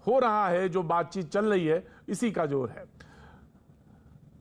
हो रहा है, जो बातचीत चल रही है, इसी का जोर है।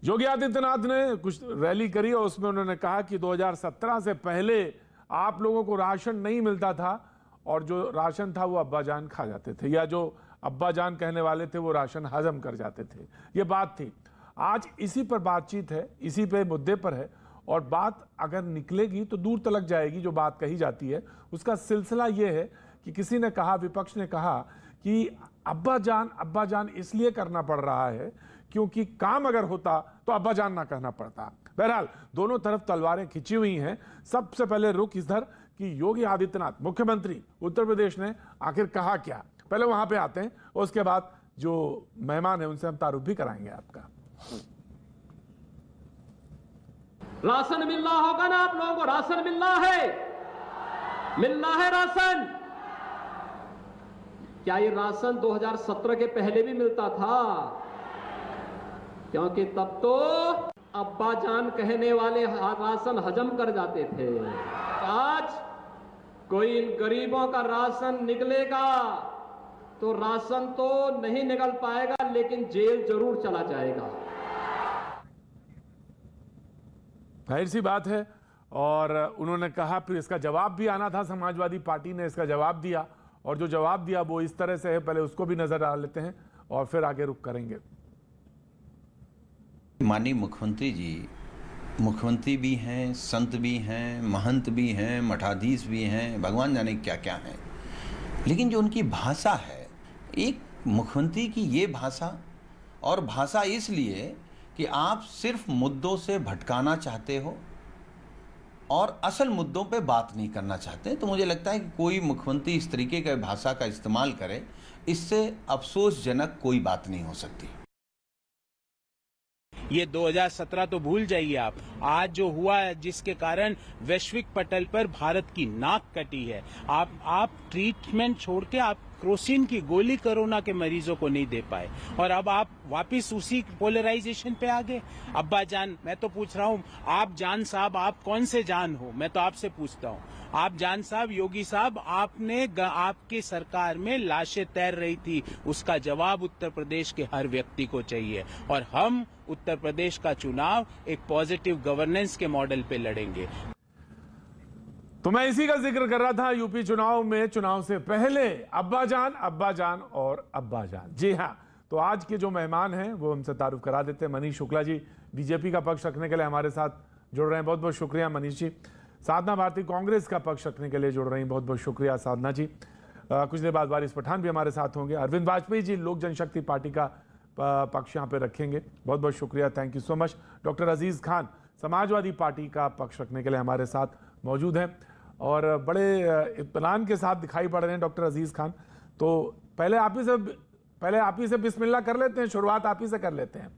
योगी आदित्यनाथ ने कुछ रैली करी और उसमें उन्होंने कहा कि 2017 से पहले आप लोगों को राशन नहीं मिलता था और जो राशन था वो अब्बाजान खा जाते थे, या जो अब्बाजान कहने वाले थे वो राशन हजम कर जाते थे, ये बात थी। आज इसी पर बातचीत है, इसी पे मुद्दे पर है, और बात अगर निकलेगी तो दूर तलक जाएगी। जो बात कही जाती है उसका सिलसिला ये है कि किसी ने कहा, विपक्ष ने कहा कि अब्बाजान इसलिए करना पड़ रहा है क्योंकि काम अगर होता तो अब्बाजान ना कहना पड़ता। बहरहाल दोनों तरफ तलवारें खिंची हुई हैं। सबसे पहले रुख इधर कि योगी आदित्यनाथ मुख्यमंत्री उत्तर प्रदेश ने आखिर कहा क्या, पहले वहां पे आते हैं और उसके बाद जो मेहमान है उनसे हम तारुफ भी कराएंगे आपका। राशन मिल रहा होगा ना आप लोगों को? राशन मिल रहा है राशन। क्या ये राशन 2017 के पहले भी मिलता था? क्योंकि तब तो अब्बाजान कहने वाले राशन हजम कर जाते थे। आज कोई इन गरीबों का राशन निकलेगा तो राशन तो नहीं निकल पाएगा, लेकिन जेल जरूर चला जाएगा। जाहिर सी बात है। और उन्होंने कहा, फिर इसका जवाब भी आना था, समाजवादी पार्टी ने इसका जवाब दिया, और जो जवाब दिया वो इस तरह से है। पहले उसको भी नजर डाल लेते हैं और फिर आगे रुख करेंगे। माननीय मुख्यमंत्री जी मुख्यमंत्री भी हैं, संत भी हैं, महंत भी हैं, मठाधीश भी हैं, भगवान जाने क्या क्या हैं, लेकिन जो उनकी भाषा है, एक मुख्यमंत्री की ये भाषा, और भाषा इसलिए कि आप सिर्फ मुद्दों से भटकाना चाहते हो और असल मुद्दों पे बात नहीं करना चाहते। तो मुझे लगता है कि कोई मुख्यमंत्री इस तरीके का भाषा का इस्तेमाल करे, इससे अफसोसजनक कोई बात नहीं हो सकती। ये 2017 तो भूल जाइए आप। आज जो हुआ है, जिसके कारण वैश्विक पटल पर भारत की नाक कटी है, आप ट्रीटमेंट छोड़ के आप क्रोसिन की गोली कोरोना के मरीजों को नहीं दे पाए, और अब आप वापिस उसी पोलराइजेशन पे आ गए। अब्बा जान, मैं तो पूछ रहा हूँ, आप जान साहब, आप कौन से जान हो? मैं तो आपसे पूछता हूँ, आप जान साहब, योगी साहब, आपकी सरकार में लाशें तैर रही थी, उसका जवाब उत्तर प्रदेश के हर व्यक्ति को चाहिए। और हम उत्तर प्रदेश का चुनाव एक पॉजिटिव गवर्नेंस के मॉडल पे लड़ेंगे। तो मैं इसी का जिक्र कर रहा था, यूपी चुनाव में, चुनाव से पहले अब्बाजान और अब्बाजान। जी हाँ, तो आज के जो मेहमान हैं वो हमसे तारुफ करा देते हैं। मनीष शुक्ला जी बीजेपी का पक्ष रखने के लिए हमारे साथ जुड़ रहे हैं, बहुत बहुत शुक्रिया मनीष जी। साधना भारती कांग्रेस का पक्ष रखने के लिए जुड़ रही हैं, बहुत बहुत शुक्रिया साधना जी। कुछ देर बाद वारिस पठान भी हमारे साथ होंगे। अरविंद वाजपेयी जी लोक जनशक्ति पार्टी का पक्ष यहाँ पे रखेंगे, बहुत बहुत शुक्रिया, thank you so much. Doctor Aziz Khan Samajwadi party का पक्ष रखने के लिए हमारे साथ मौजूद हैं और बड़े इत्मीनान के साथ दिखाई पड़ रहे हैं डॉक्टर अजीज खान। तो पहले आप ही से बिस्मिल्लाह कर लेते हैं, शुरुआत आप ही से कर लेते हैं।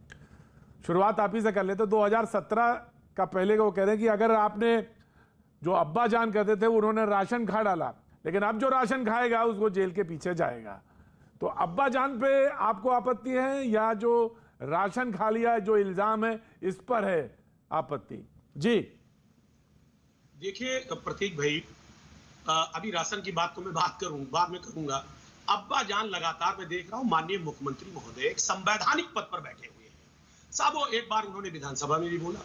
2017 का पहले वो कह रहे हैं कि अगर आपने जो अब्बा जान कहते थे उन्होंने राशन खा डाला, लेकिन अब जो राशन खाएगा उसको जेल के पीछे जाएगा। तो अब्बा जान पे आपको आपत्ति है या जो राशन खा लिया जो इल्जाम है इस पर है आपत्ति? जी देखिए प्रतीक भाई, अभी राशन की बात तो मैं बाद में करूंगा। अब्बा जान लगातार मैं देख रहा हूं माननीय मुख्यमंत्री महोदय एक संवैधानिक पद पर बैठे हुए हैं। साहब वो एक बार उन्होंने विधानसभा में भी बोला,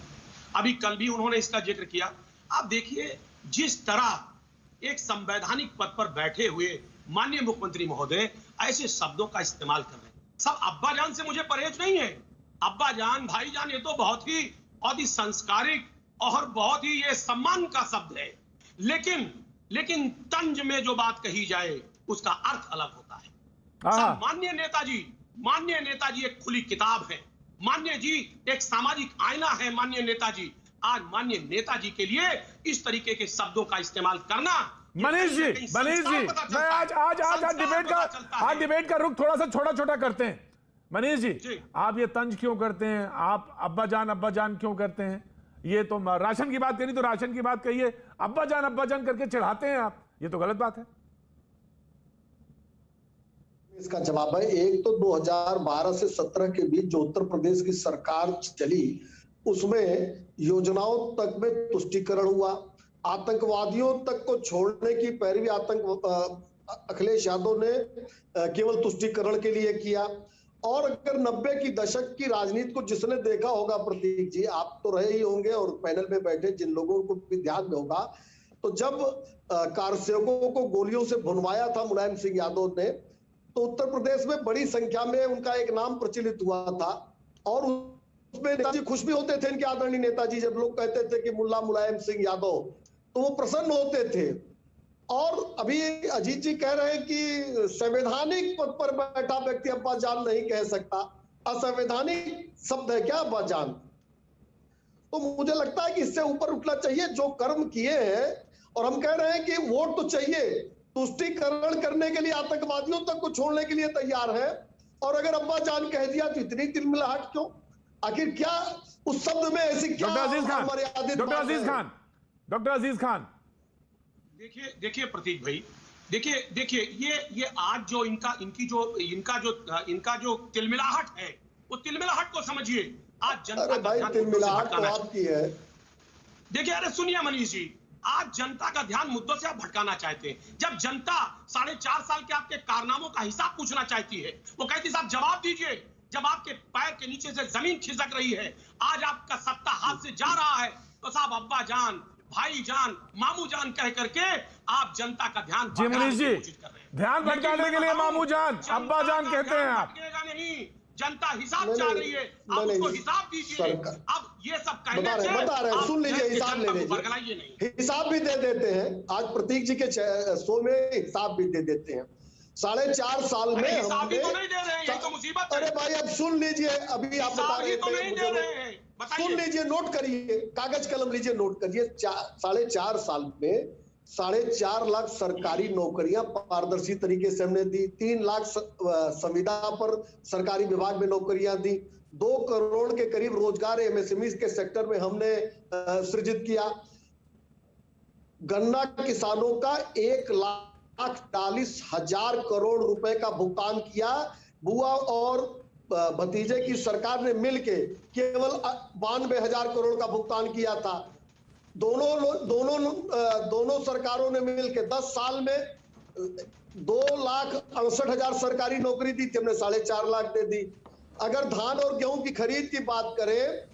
अभी कल भी उन्होंने इसका जिक्र किया। आप देखिए जिस तरह एक संवैधानिक पद पर बैठे हुए माननीय मुख्यमंत्री महोदय ऐसे शब्दों का इस्तेमाल कर रहे हैं। सब अब्बा जान से मुझे परहेज नहीं है, अब्बा जान, भाई जान, ये तो बहुत ही संस्कारिक और बहुत ही ये सम्मान का शब्द है। लेकिन तंज में जो बात कही जाए उसका अर्थ अलग होता है। माननीय नेताजी एक खुली किताब है, माननीय जी एक सामाजिक आईना है। माननीय नेताजी, आज माननीय नेताजी के लिए इस तरीके के शब्दों का इस्तेमाल करना। मनीष जी मैं आज डिबेट का रुख थोड़ा सा छोटा करते हैं। मनीष जी आप ये तंज क्यों करते हैं? आप अब्बा जान क्यों करते हैं? ये तो राशन की बात करी तो राशन की बात कहिए, अब्बा जान करके चढ़ाते हैं आप, ये तो गलत बात है। इसका जवाब है, एक तो 2012 से 17 के बीच जो उत्तर प्रदेश की सरकार चली उसमें योजनाओं तक में तुष्टीकरण हुआ, आतंकवादियों तक को छोड़ने की पैरवी अखिलेश यादव ने केवल तुष्टीकरण के लिए किया। और अगर 90 की दशक की राजनीति को जिसने देखा होगा, प्रतीक जी आप तो रहे ही होंगे और पैनल में बैठे जिन लोगों को भी ध्यान में होगा, तो जब कारसेवकों को गोलियों से भुनवाया था मुलायम सिंह यादव ने, तो उत्तर प्रदेश में बड़ी संख्या में उनका एक नाम प्रचलित हुआ था। और उसमें नेताजी खुश भी होते थे, इनके आदरणीय नेताजी, जब लोग कहते थे कि मुल्ला मुलायम सिंह यादव, तो वो प्रसन्न होते थे। और अभी अजीत जी कह रहे हैं कि संवैधानिक पद पर बैठा व्यक्ति अब्बाजान नहीं कह सकता, असंवैधानिक शब्द है क्या अब्बाजान? तो मुझे लगता है कि इससे ऊपर उठना चाहिए। जो कर्म किए हैं, और हम कह रहे हैं कि वोट तो चाहिए, तुष्टीकरण करने के लिए आतंकवादियों तक को छोड़ने के लिए तैयार है, और अगर अब्बाजान कह दिया तो इतनी तिलमिलाहट क्यों? आखिर क्या उस शब्द में ऐसी क्या मर्यादित? डॉक्टर अजीज खान, देखिए प्रतीक भाई, देखिए ये आज जो इनका जो तिलमिलाहट है, वो तिलमिलाहट को समझिए। आज जनता भाई तिलमिलाहट तो आपकी है। देखिए, अरे सुनिए मनीष जी, आज जनता का ध्यान मुद्दों से आप भटकाना चाहते हैं। जब जनता 4.5 साल के आपके कारनामों का हिसाब पूछना चाहती है, वो कहती साहब जवाब दीजिए। जब आपके पैर के नीचे से जमीन खिसक रही है, आज आपका सत्ता हाथ से जा रहा है, तो साहब अब्बा जान, भाई जान, मामू जान कह करके आप जनता का ध्यान भटकाने की कोशिश कर रहे हैं। ध्यान भटकाने के लिए मामू जान, अब्बा जान कहते हैं आप। नहीं, जनता हिसाब चाह रही है, आप उसको हिसाब दीजिए। अब ये सब कहने से बता रहे हैं, सुन लीजिए, हिसाब ले लीजिए, हिसाब भी दे देते हैं। आज प्रतीक जी के शो में हिसाब भी दे देते हैं। 4.5 साल में हिसाब भी तो नहीं दे रहे हैं, ये तो मुसीबत है। अरे भाई अब सुन लीजिए, अभी आप बता रहे थे, सुन लीजिए, नोट करिए, कागज कलम लीजिए, नोट करिए। 4.5 साल में 4.5 लाख सरकारी नौकरियां पारदर्शी तरीके से हमने दी। 3 लाख संविदा पर सरकारी विभाग में नौकरियां दी। 2 करोड़ के करीब रोजगार एमएसएमई के सेक्टर में हमने सृजित किया। गन्ना किसानों का 1,40,000 करोड़ रुपए का भुगतान किया। बुआ और भतीजे की सरकार ने मिलके केवल 92,000 करोड़ का भुगतान किया था। दोनों सरकारों ने मिलकर 10 साल में 2,68,000 सरकारी नौकरी दी थी, हमने 4.5 लाख दे दी। अगर धान और गेहूं की खरीद की बात करें,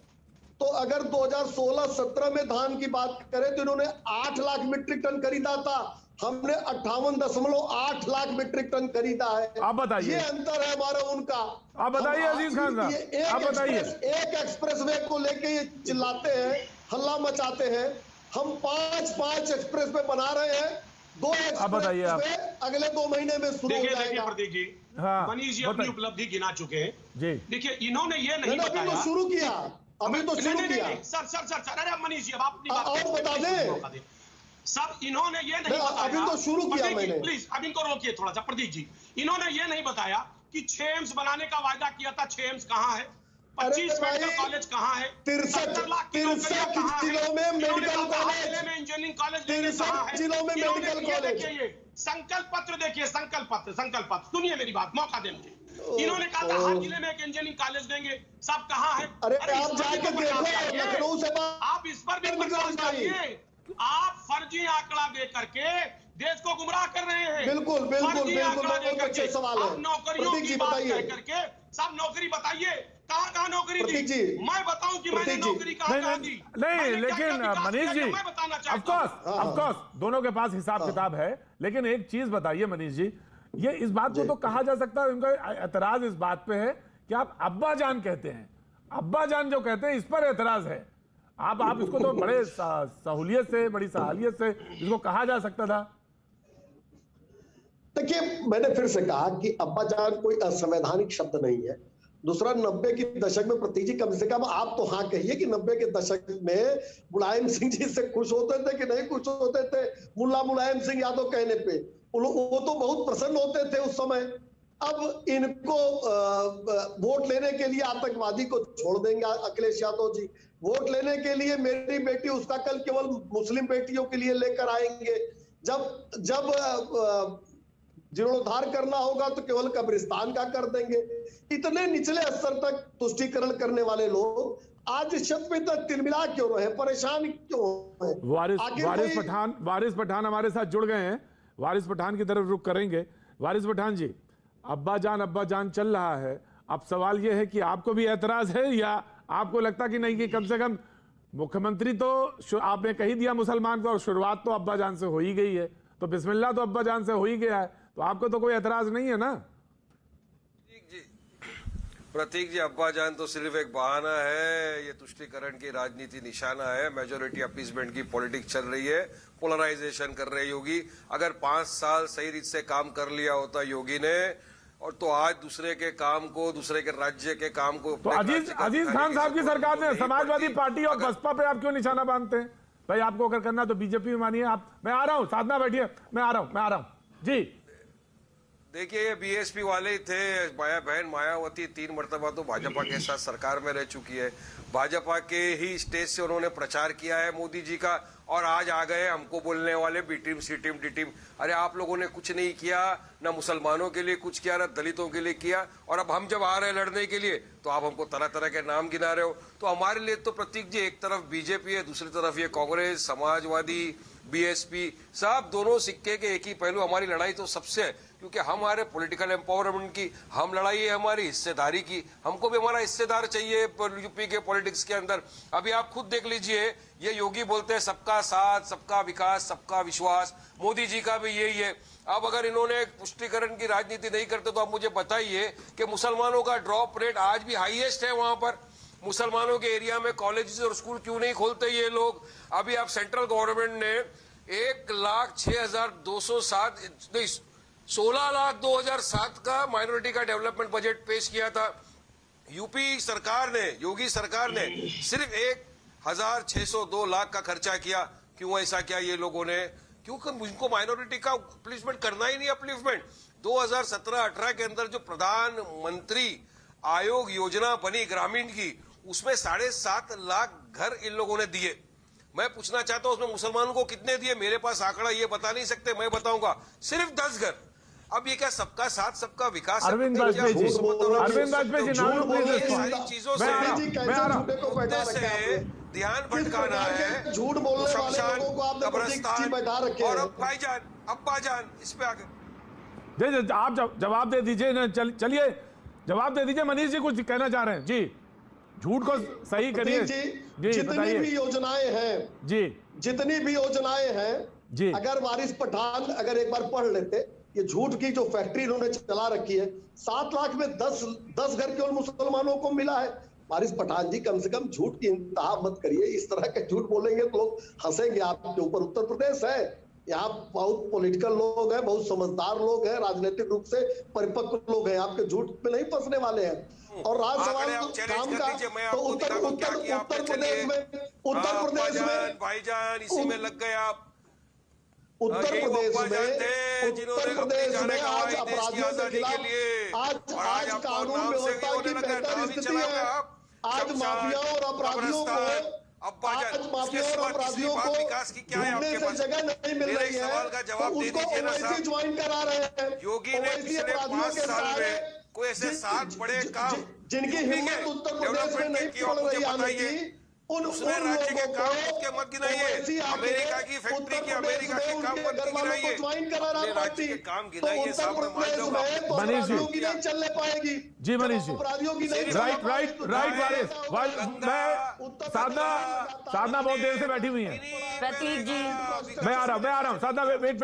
तो अगर 2016-17 में धान की बात करें तो इन्होंने 8 लाख मीट्रिक टन खरीदा था, हमने 58.8 लाख मीट्रिक टन खरीदा है। आप बताइए, ये अंतर है हमारा उनका। आप बताइए अजीज खान साहब, आप बताइए। एक एक्सप्रेसवे को लेके ये चिल्लाते हैं, हल्ला मचाते हैं। हम 5 एक्सप्रेस वे बना रहे हैं, 2 एक्सप्रेस वे अगले 2 महीने में शुरू हो जाएगा। प्रतीक जी, मनीष जी अपनी उपलब्धि गिना चुके हैं जी। देखिए, इन्होंने ये नहीं बताया, तो शुरू किया, अभी तो शुरू किया। सर, अरे मनीष जी अब आप अपनी बात और बता दें सर, इन्होंने ये नहीं बताया, अभी तो शुरू किया मैंने। प्लीज अब इनको रोकिए थोड़ा सा। प्रतीक जी, इन्होंने ये नहीं बताया कि 6 एम्स बनाने का वायदा किया था, 6 एम्स कहाँ है? 25 मेडिकल कॉलेज कहाँ है? 63 जिलों में मेडिकल कॉलेज, में इंजीनियरिंग कॉलेज, 63 जिलों में मेडिकल कॉलेज। संकल्प पत्र देखिए, संकल्प पत्र सुनिए मेरी बात, मौका दें मुझे। इन्होंने कहा था हर जिले में एक इंजीनियरिंग कॉलेज देंगे, सब कहाँ है? अरे आप जाके देखो, लखनऊ से आप इस पर भी प्रकाश डालिए। आप फर्जी आंकड़ा दे करके देश को गुमराह कर रहे हैं। बिल्कुल बहुत अच्छे सवाल है। नौकरियों की बात करके सब नौकरी बताइए, कहाँ नौकरी दी? मैं बताऊं कि मैंने नौकरी कहाँ दी? नहीं, लेकिन मनीष जी, ऑफ कोर्स दोनों के पास हिसाब किताब है, लेकिन एक चीज बताइए मनीष जी, ये इस बात को तो कहा जा सकता है, उनका एतराज इस बात पे है कि आप अब्बा जान कहते हैं, अब्बा जान जो कहते हैं इस पर एतराज है। आप इसको तो बड़े सहूलियत से, बड़ी सहालियत से इसको कहा जा सकता था। देखिए, मैंने फिर से कहा कि अब्बा जान कोई असंवैधानिक शब्द नहीं है। दूसरा, 90 के दशक में प्रतीक जी, कम से कम आप तो हाँ कहिए कि 90 के दशक में मुलायम सिंह जी से खुश होते थे कि नहीं खुश होते थे? मुल्ला मुलायम सिंह यादव कहने पे वो तो बहुत प्रसन्न होते थे उस समय। अब इनको वोट लेने के लिए आतंकवादी को छोड़ देंगे अखिलेश यादव जी, वोट लेने के लिए मेरी बेटी उसका कल केवल मुस्लिम बेटियों के लिए लेकर आएंगे। जब जीर्णोद्धार करना होगा तो केवल कब्रिस्तान का कर देंगे। इतने निचले स्तर तक तुष्टीकरण करने वाले लोग आज इस शब्द पे तक तिलमिला क्यों रहे, परेशान क्यों हैं? वारिस पठान हमारे साथ जुड़ गए हैं। वारिस पठान की तरफ रुख करेंगे। वारिस पठान जी, अब्बा जान चल रहा है, अब सवाल यह है कि आपको भी एतराज है या आपको लगता कि नहीं कि कम से कम मुख्यमंत्री तो आपने कही दिया मुसलमान को और शुरुआत तो अब्बा जान से हो ही गई है, तो बिस्मिल्लाह तो अब्बा जान से हो ही गया है, तो आपको तो कोई एतराज नहीं है ना? प्रतीक जी, अब्बा जान तो सिर्फ एक बहाना है, ये तुष्टीकरण की राजनीति निशाना है। मेजोरिटी अपीसमेंट की पॉलिटिक्स चल रही है, पोलराइजेशन कर रहे योगी। अगर 5 साल सही रीत से काम कर लिया होता योगी ने, और तो आज दूसरे के काम को, दूसरे के राज्य के काम को, तो अजीज खान साहब की सरकार ने समाजवादी पार्टी और बसपा पे आप क्यों निशाना बांधते हैं? भाई आपको अगर करना तो बीजेपी में मानिए आप। मैं आ रहा हूं, साधना बैठिए, मैं आ रहा हूं जी। देखिए, ये बीएसपी वाले ही थे। बहन मायावती 3 मरतबा तो भाजपा के साथ सरकार में रह चुकी है। भाजपा के ही स्टेज से उन्होंने प्रचार किया है मोदी जी का, और आज आ गए हमको बोलने वाले बी टीम, सी टीम, डी टीम। अरे आप लोगों ने कुछ नहीं किया, ना मुसलमानों के लिए कुछ किया, ना दलितों के लिए किया, और अब हम जब आ रहे हैं लड़ने के लिए तो आप हमको तरह तरह के नाम गिना रहे हो। तो हमारे लिए तो प्रतीक जी, एक तरफ बीजेपी है, दूसरी तरफ ये कांग्रेस, समाजवादी, बीएसपी, सब दोनों सिक्के के एक ही पहलू। हमारी लड़ाई तो सबसे है, क्योंकि हमारे पॉलिटिकल एम्पावरमेंट की हम लड़ाई है, हमारी हिस्सेदारी की। हमको भी हमारा हिस्सेदार चाहिए यूपी के पॉलिटिक्स के अंदर। अभी आप खुद देख लीजिए, ये योगी बोलते हैं सबका साथ, सबका विकास, सबका विश्वास। मोदी जी का भी यही है। अब अगर इन्होंने पुष्टिकरण की राजनीति नहीं करते तो आप मुझे बताइए कि मुसलमानों का ड्रॉप रेट आज भी हाईएस्ट है वहां पर। मुसलमानों के एरिया में कॉलेजेस और स्कूल क्यों नहीं खोलते ये लोग? अभी आप सेंट्रल गवर्नमेंट ने 16,02,007 का माइनॉरिटी का डेवलपमेंट बजट पेश किया था। यूपी सरकार ने, योगी सरकार ने सिर्फ 1,602 लाख का खर्चा किया। क्यों ऐसा किया ये लोगों ने? क्योंकि उनको माइनॉरिटी का अपलिफ्टमेंट करना ही नहीं। अपलिफ्टमेंट 2017-18 के अंदर जो प्रधानमंत्री आयोग योजना बनी ग्रामीण की, उसमें 7.5 लाख घर इन लोगों ने दिए। मैं पूछना चाहता हूं उसमें मुसलमानों को कितने दिए? मेरे पास आंकड़ा ये बता नहीं सकते, मैं बताऊंगा, सिर्फ 10 घर। अब ये क्या सबका साथ, सबका विकास? अरविंद वाजपेयी जी, अरविंद वाजपेयी जी, सारी चीजों से ध्यान भटकाना है, झूठ बोलने वाले लोगों को आपने कब्रिस्तान बैठा रखे और भाईजान, अब्बा जान, इस पे आगे आप जवाब दे दीजिए ना। चलिए जवाब दे दीजिए। मनीष जी कुछ कहना चाह रहे हैं जी, झूठ को सही करिए जी। जितनी भी योजनाएं हैं जी, जितनी भी योजनाएं हैं जी, अगर वारिस पठान अगर एक बार पढ़ लेते, ये झूठ की जो फैक्ट्री इन्होंने चला रखी है, 7 लाख में 10 घर केवल मुसलमानों को मिला है। वारिस पठान जी, कम से कम झूठ की इंतहा मत करिए। इस तरह के झूठ बोलेंगे तो लोग हंसेंगे आपके ऊपर। उत्तर प्रदेश है, यहाँ बहुत पॉलिटिकल लोग हैं, बहुत समझदार लोग हैं, राजनीतिक रूप से परिपक्व लोग हैं, आपके झूठ में नहीं फंसने वाले हैं। और राज्यसभा काम का तो उत्तर प्रदेश में भाईजान इसी में लग गए आप। उत्तर प्रदेश में आज अपराधियों के खिलाफ आज कानून व्यवस्था की बेहतर स्थिति है। आज माफिया और अपराधियों को ढूंढने से जगह नहीं मिल रही है, तो उसको ओवैसी ज्वाइन करा रहे हैं। योगी ने पिछले 5 साल में कोई ऐसे 7 बड़े काम जिनकी हिम्मत उत्तर प्रदेश में नहीं पड़ रही आने की, दूसरे राज्य के काम के मत गिनाइए। अमेरिका की फैक्ट्री की, अमेरिका के काम मत गिनाइए, राज्य के काम गिनाइए। मनीष जी नहीं चलने पाएगी जी। मनीष जी, अपराधियों की नहीं। राइट साधना बहुत देर से बैठी हुई है। प्रतीक जी, मैं आ रहा हूँ साधना, वेट,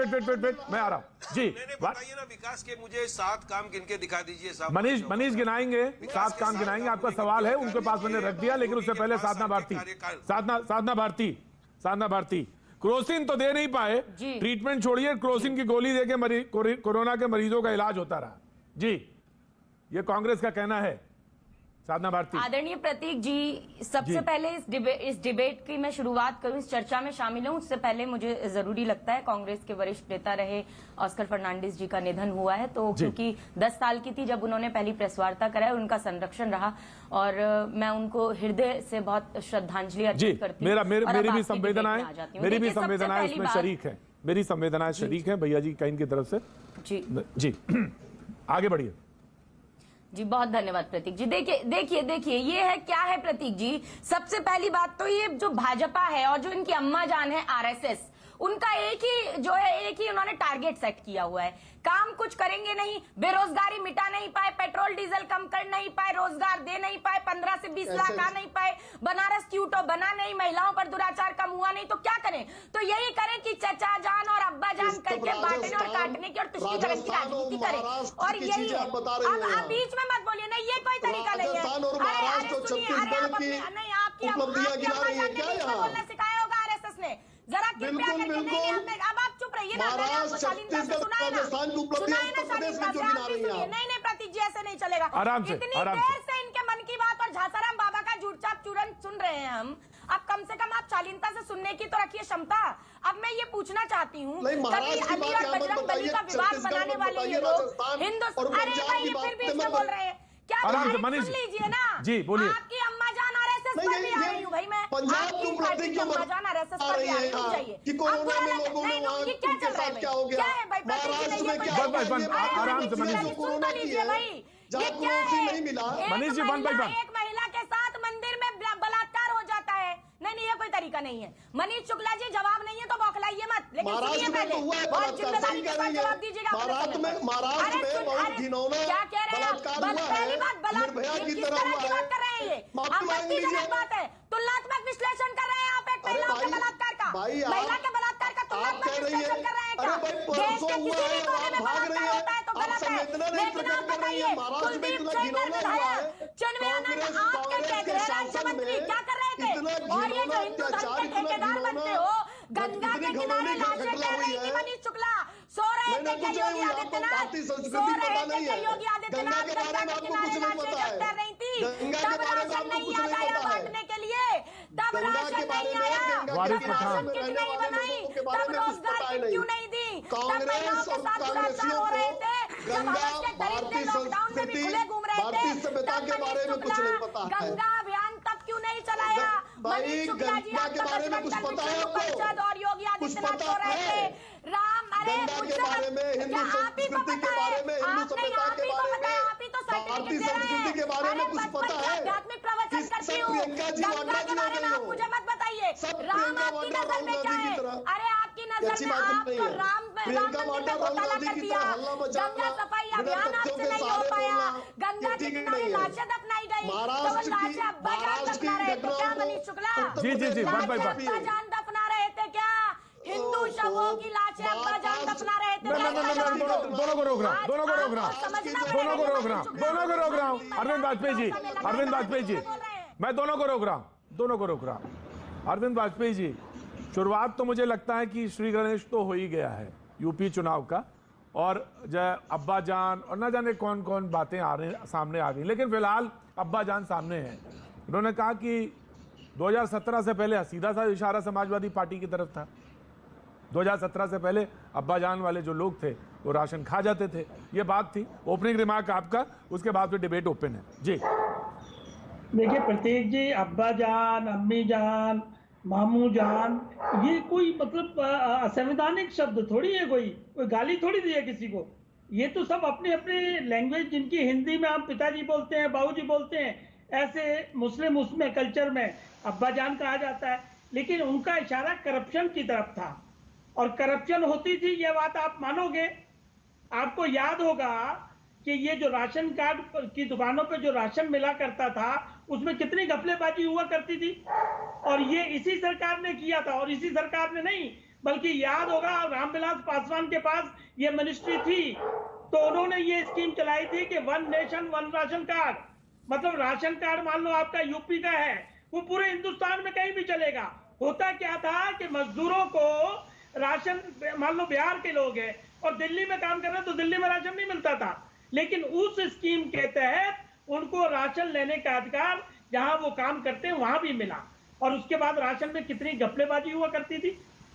मैं आ रहा हूँ जी। बताइए ना विकास के, मुझे 7 काम गिनके दिखा दीजिए साहब। मनीष गिनाएंगे, 7 काम गिनाएंगे। आपका सवाल है उनके पास, मैंने रख दिया, लेकिन उससे पहले साधना भारती क्रोसिन तो दे नहीं पाए, ट्रीटमेंट छोड़िए, क्रोसिन की गोली देके कोरोना के मरीजों का इलाज होता रहा जी। ये कांग्रेस का कहना है। साधना भारती। आदरणीय प्रतीक जी, सबसे पहले इस डिबेट की मैं शुरुआत करूं, इस चर्चा में शामिल हूं, उससे पहले मुझे जरूरी लगता है, कांग्रेस के वरिष्ठ नेता रहे ऑस्कर फर्नांडिस जी का निधन हुआ है, तो क्योंकि 10 साल की थी जब उन्होंने पहली प्रेस वार्ता कराई, उनका संरक्षण रहा और मैं उनको हृदय से बहुत श्रद्धांजलि अर्पित करती हूँ। मेरी भी संवेदनाएं इसमें शरीक है, मेरी संवेदनाएं शरीक है भैया जी कहीं की तरफ से जी। आगे बढ़िए जी। बहुत धन्यवाद प्रतीक जी। देखिए ये है क्या है प्रतीक जी। सबसे पहली बात तो ये जो भाजपा है और जो इनकी अम्मा जान है आरएसएस, उनका एक ही उन्होंने टारगेट सेट किया हुआ है। काम कुछ करेंगे नहीं, बेरोजगारी मिटा नहीं पाए, पेट्रोल डीजल कम कर नहीं पाए, रोजगार दे नहीं पाए, 15 से 20 लाख आ नहीं पाए, बनारस क्यूटो बना नहीं, महिलाओं पर दुराचार कम हुआ नहीं, तो क्या करें? तो यही करें कि चचा जान और अब्बा जान करके बांटने और काटने की और तुष्टीकरण की राजनीति करें। और यही है। अब आप बीच में मत बोलिए, नहीं ये कोई तरीका नहीं है। अरे सुनिए, अरे आप नहीं, आपकी अब्बा जान ने बीच में बोलना सिखाया होगा आरएसएस ने। जरा कृपया करके नहीं, अब आप चुप रहिए ना, मैंने आपको शालीनता से सुनाया ना शालीनता से, आप भी सुनिए। नहीं प्रतीक जी, ऐसे नहीं चलेगा। आराम से, इतनी आराम देर से इनके मन की बात और झासाराम बाबा का झूठचाप चूरन सुन रहे हैं हम। अब कम से कम आप शालीनता से सुनने की तो रखिए क्षमता। अब मैं ये पूछना चाहती हूँ, कभी अली और बजरंग बली का विवाद बनाने वाले ये लोग हिंदुस्तान, अरे भाई फिर बीच में बोल रहे हैं क्या? आराम से मनीष सुन लीजिए ना जी, बोलिए। आपकी अम्मा जान आरएसएस पर भी आ रही हूँ भाई मैं, आपकी पार्टी की अम्मा जान आरएसएस पर भी आ रही हूँ। जाइए कि कोरोना में लोगों ने वहां ये क्या चल रहा है? क्या हो गया? क्या है भाई? महाराष्ट्र में क्या आराम से मनीष जी, कोरोना की है भाई, जहाँ कोरोना नहीं मिला। Manish ji, one by one. एक महिला के साथ मंदिर में बलात्कार हो जाता है। नहीं, ये कोई तरीका नहीं है। मनीष शुक्ला जी, जवाब नहीं है तो बौखलाइए मत, लेकिन सुनिए पहले और जिम्मेदारी के साथ जवाब दीजिएगा। महाराष्ट्र में बहुत घिनौना बलात्कार हुआ है, निर्भया की तरह हुआ है। बात कर रहे हैं, ये आपत्तिजनक बात है। तुलनात्मक विश्लेषण कर रहे हैं आप एक महिला के बलात्कार का, महिला के बलात्कार का तुलनात्मक विश्लेषण कर रहे हैं क्या? देश के किसी भी कोने में बलात्कार होता है तो गलत है, लेकिन आप बताइए कुलदीप सेंगर विधायक चुनवे आनंद आपके गृह राज्य मंत्री क्या कर रहे थे? और ये जो हिंदू धर्म के ठेकेदार बनते हो, गंगा के किनारे लाशें तैर रही थी मनीष शुक्ला, सो रहे थे क्या योगी आदित्यनाथ? सो रहे थे क्या योगी आदित्यनाथ? गंगा के किनारे लाशें जब तैर रही थी तब राशन नहीं याद आया बांटने के लिए, तब राशन नहीं आया, तब राशन किट नहीं बनाई, तब रोजगार किट क्यों नहीं दी, तब महिलाओं के साथ दुराचार हो रहे थे, जब हवस के दरिद्र लॉकडाउन में भी खुले घूम रहे थे, तब मनीष शुक्ला गंगा अभियान तब क्यों नहीं चलाया? मनीष शुक्ला जी, आप परिषद और योगी आदित्यनाथ हो रहे थे। राम, अरे मुझसे क्या आप ही को पता है? आपने आप ही को पता है, आप ही तो सर्टिफिकेट दे रहे हैं। अरे बचपन से आध्यात्मिक प्रवचन करती हूँ, गंगा के बारे में आप मुझे मत बताइए। राम आपकी नजर में क्या है? अरे आपकी नजर में आपको राम मंदिर में घोटाला कर दिया, गंगा सफाई अभियान आपसे नहीं हो पाया, गंगा के किनारे लाशें दफनाई गई, तो वो लाशें अब्बा जान दफना रहे थे क्या मनीष शुक्ला? जी, वन बाय वन। अब्बा जान दफना रहे थे क्या? हिंदू शवों की लाशें अब्बा जान दफना रहे थे? दोनों को रोक रहा हूं, दोनों को रोक रहा हूं। अरविंद वाजपेयी जी, मैं दोनों को रोक रहा हूं। अरविंद वाजपेयी जी, शुरुआत तो मुझे लगता है कि श्री गणेश तो हो ही गया है यूपी चुनाव का, और अब्बा जान और न जाने कौन कौन बातें सामने आ गई, लेकिन फिलहाल अब्बा जान सामने हैं। उन्होंने कहा कि 2017 से पहले सीधा सा इशारा समाजवादी पार्टी की तरफ था। 2017 से पहले अब्बा जान वाले जो लोग थे वो राशन खा जाते थे, ये बात थी। ओपनिंग रिमार्क आपका, उसके बाद फिर डिबेट ओपन है जी। देखिए प्रतीक जी, अब्बा जान, अम्मी जान, मामू जान, ये कोई मतलब असंवैधानिक शब्द थोड़ी है, कोई गाली थोड़ी दी है किसी को। ये तो सब अपने अपने लैंग्वेज, जिनकी हिंदी में हम पिताजी बोलते हैं, बाबूजी बोलते हैं, ऐसे मुस्लिम उसमें कल्चर में अब्बा जान कहा जाता है। लेकिन उनका इशारा करप्शन की तरफ था, और करप्शन होती थी, ये बात आप मानोगे। आपको याद होगा कि ये जो राशन कार्ड की दुकानों पे जो राशन मिला करता था, उसमें कितनी घपलेबाजी हुआ करती थी, और ये इसी सरकार ने किया था। और इसी सरकार ने नहीं, बल्कि याद होगा रामविलास पासवान के पास ये मिनिस्ट्री थी, तो उन्होंने ये स्कीम चलाई थी कि 1 नेशन 1 राशन कार्ड, मतलब राशन कार्ड मान लो आपका यूपी का है, वो पूरे हिंदुस्तान में कहीं भी चलेगा। होता क्या था कि मजदूरों को राशन, मान लो बिहार के लोग हैं और दिल्ली में काम कर रहे हैं, तो दिल्ली में राशन नहीं मिलता था, लेकिन उस स्कीम के तहत उनको राशन लेने का अधिकार जहां वो काम करते हैं वहां भी मिला। और उसके बाद राशन में कितनी घपलेबाजी हुआ करती थी,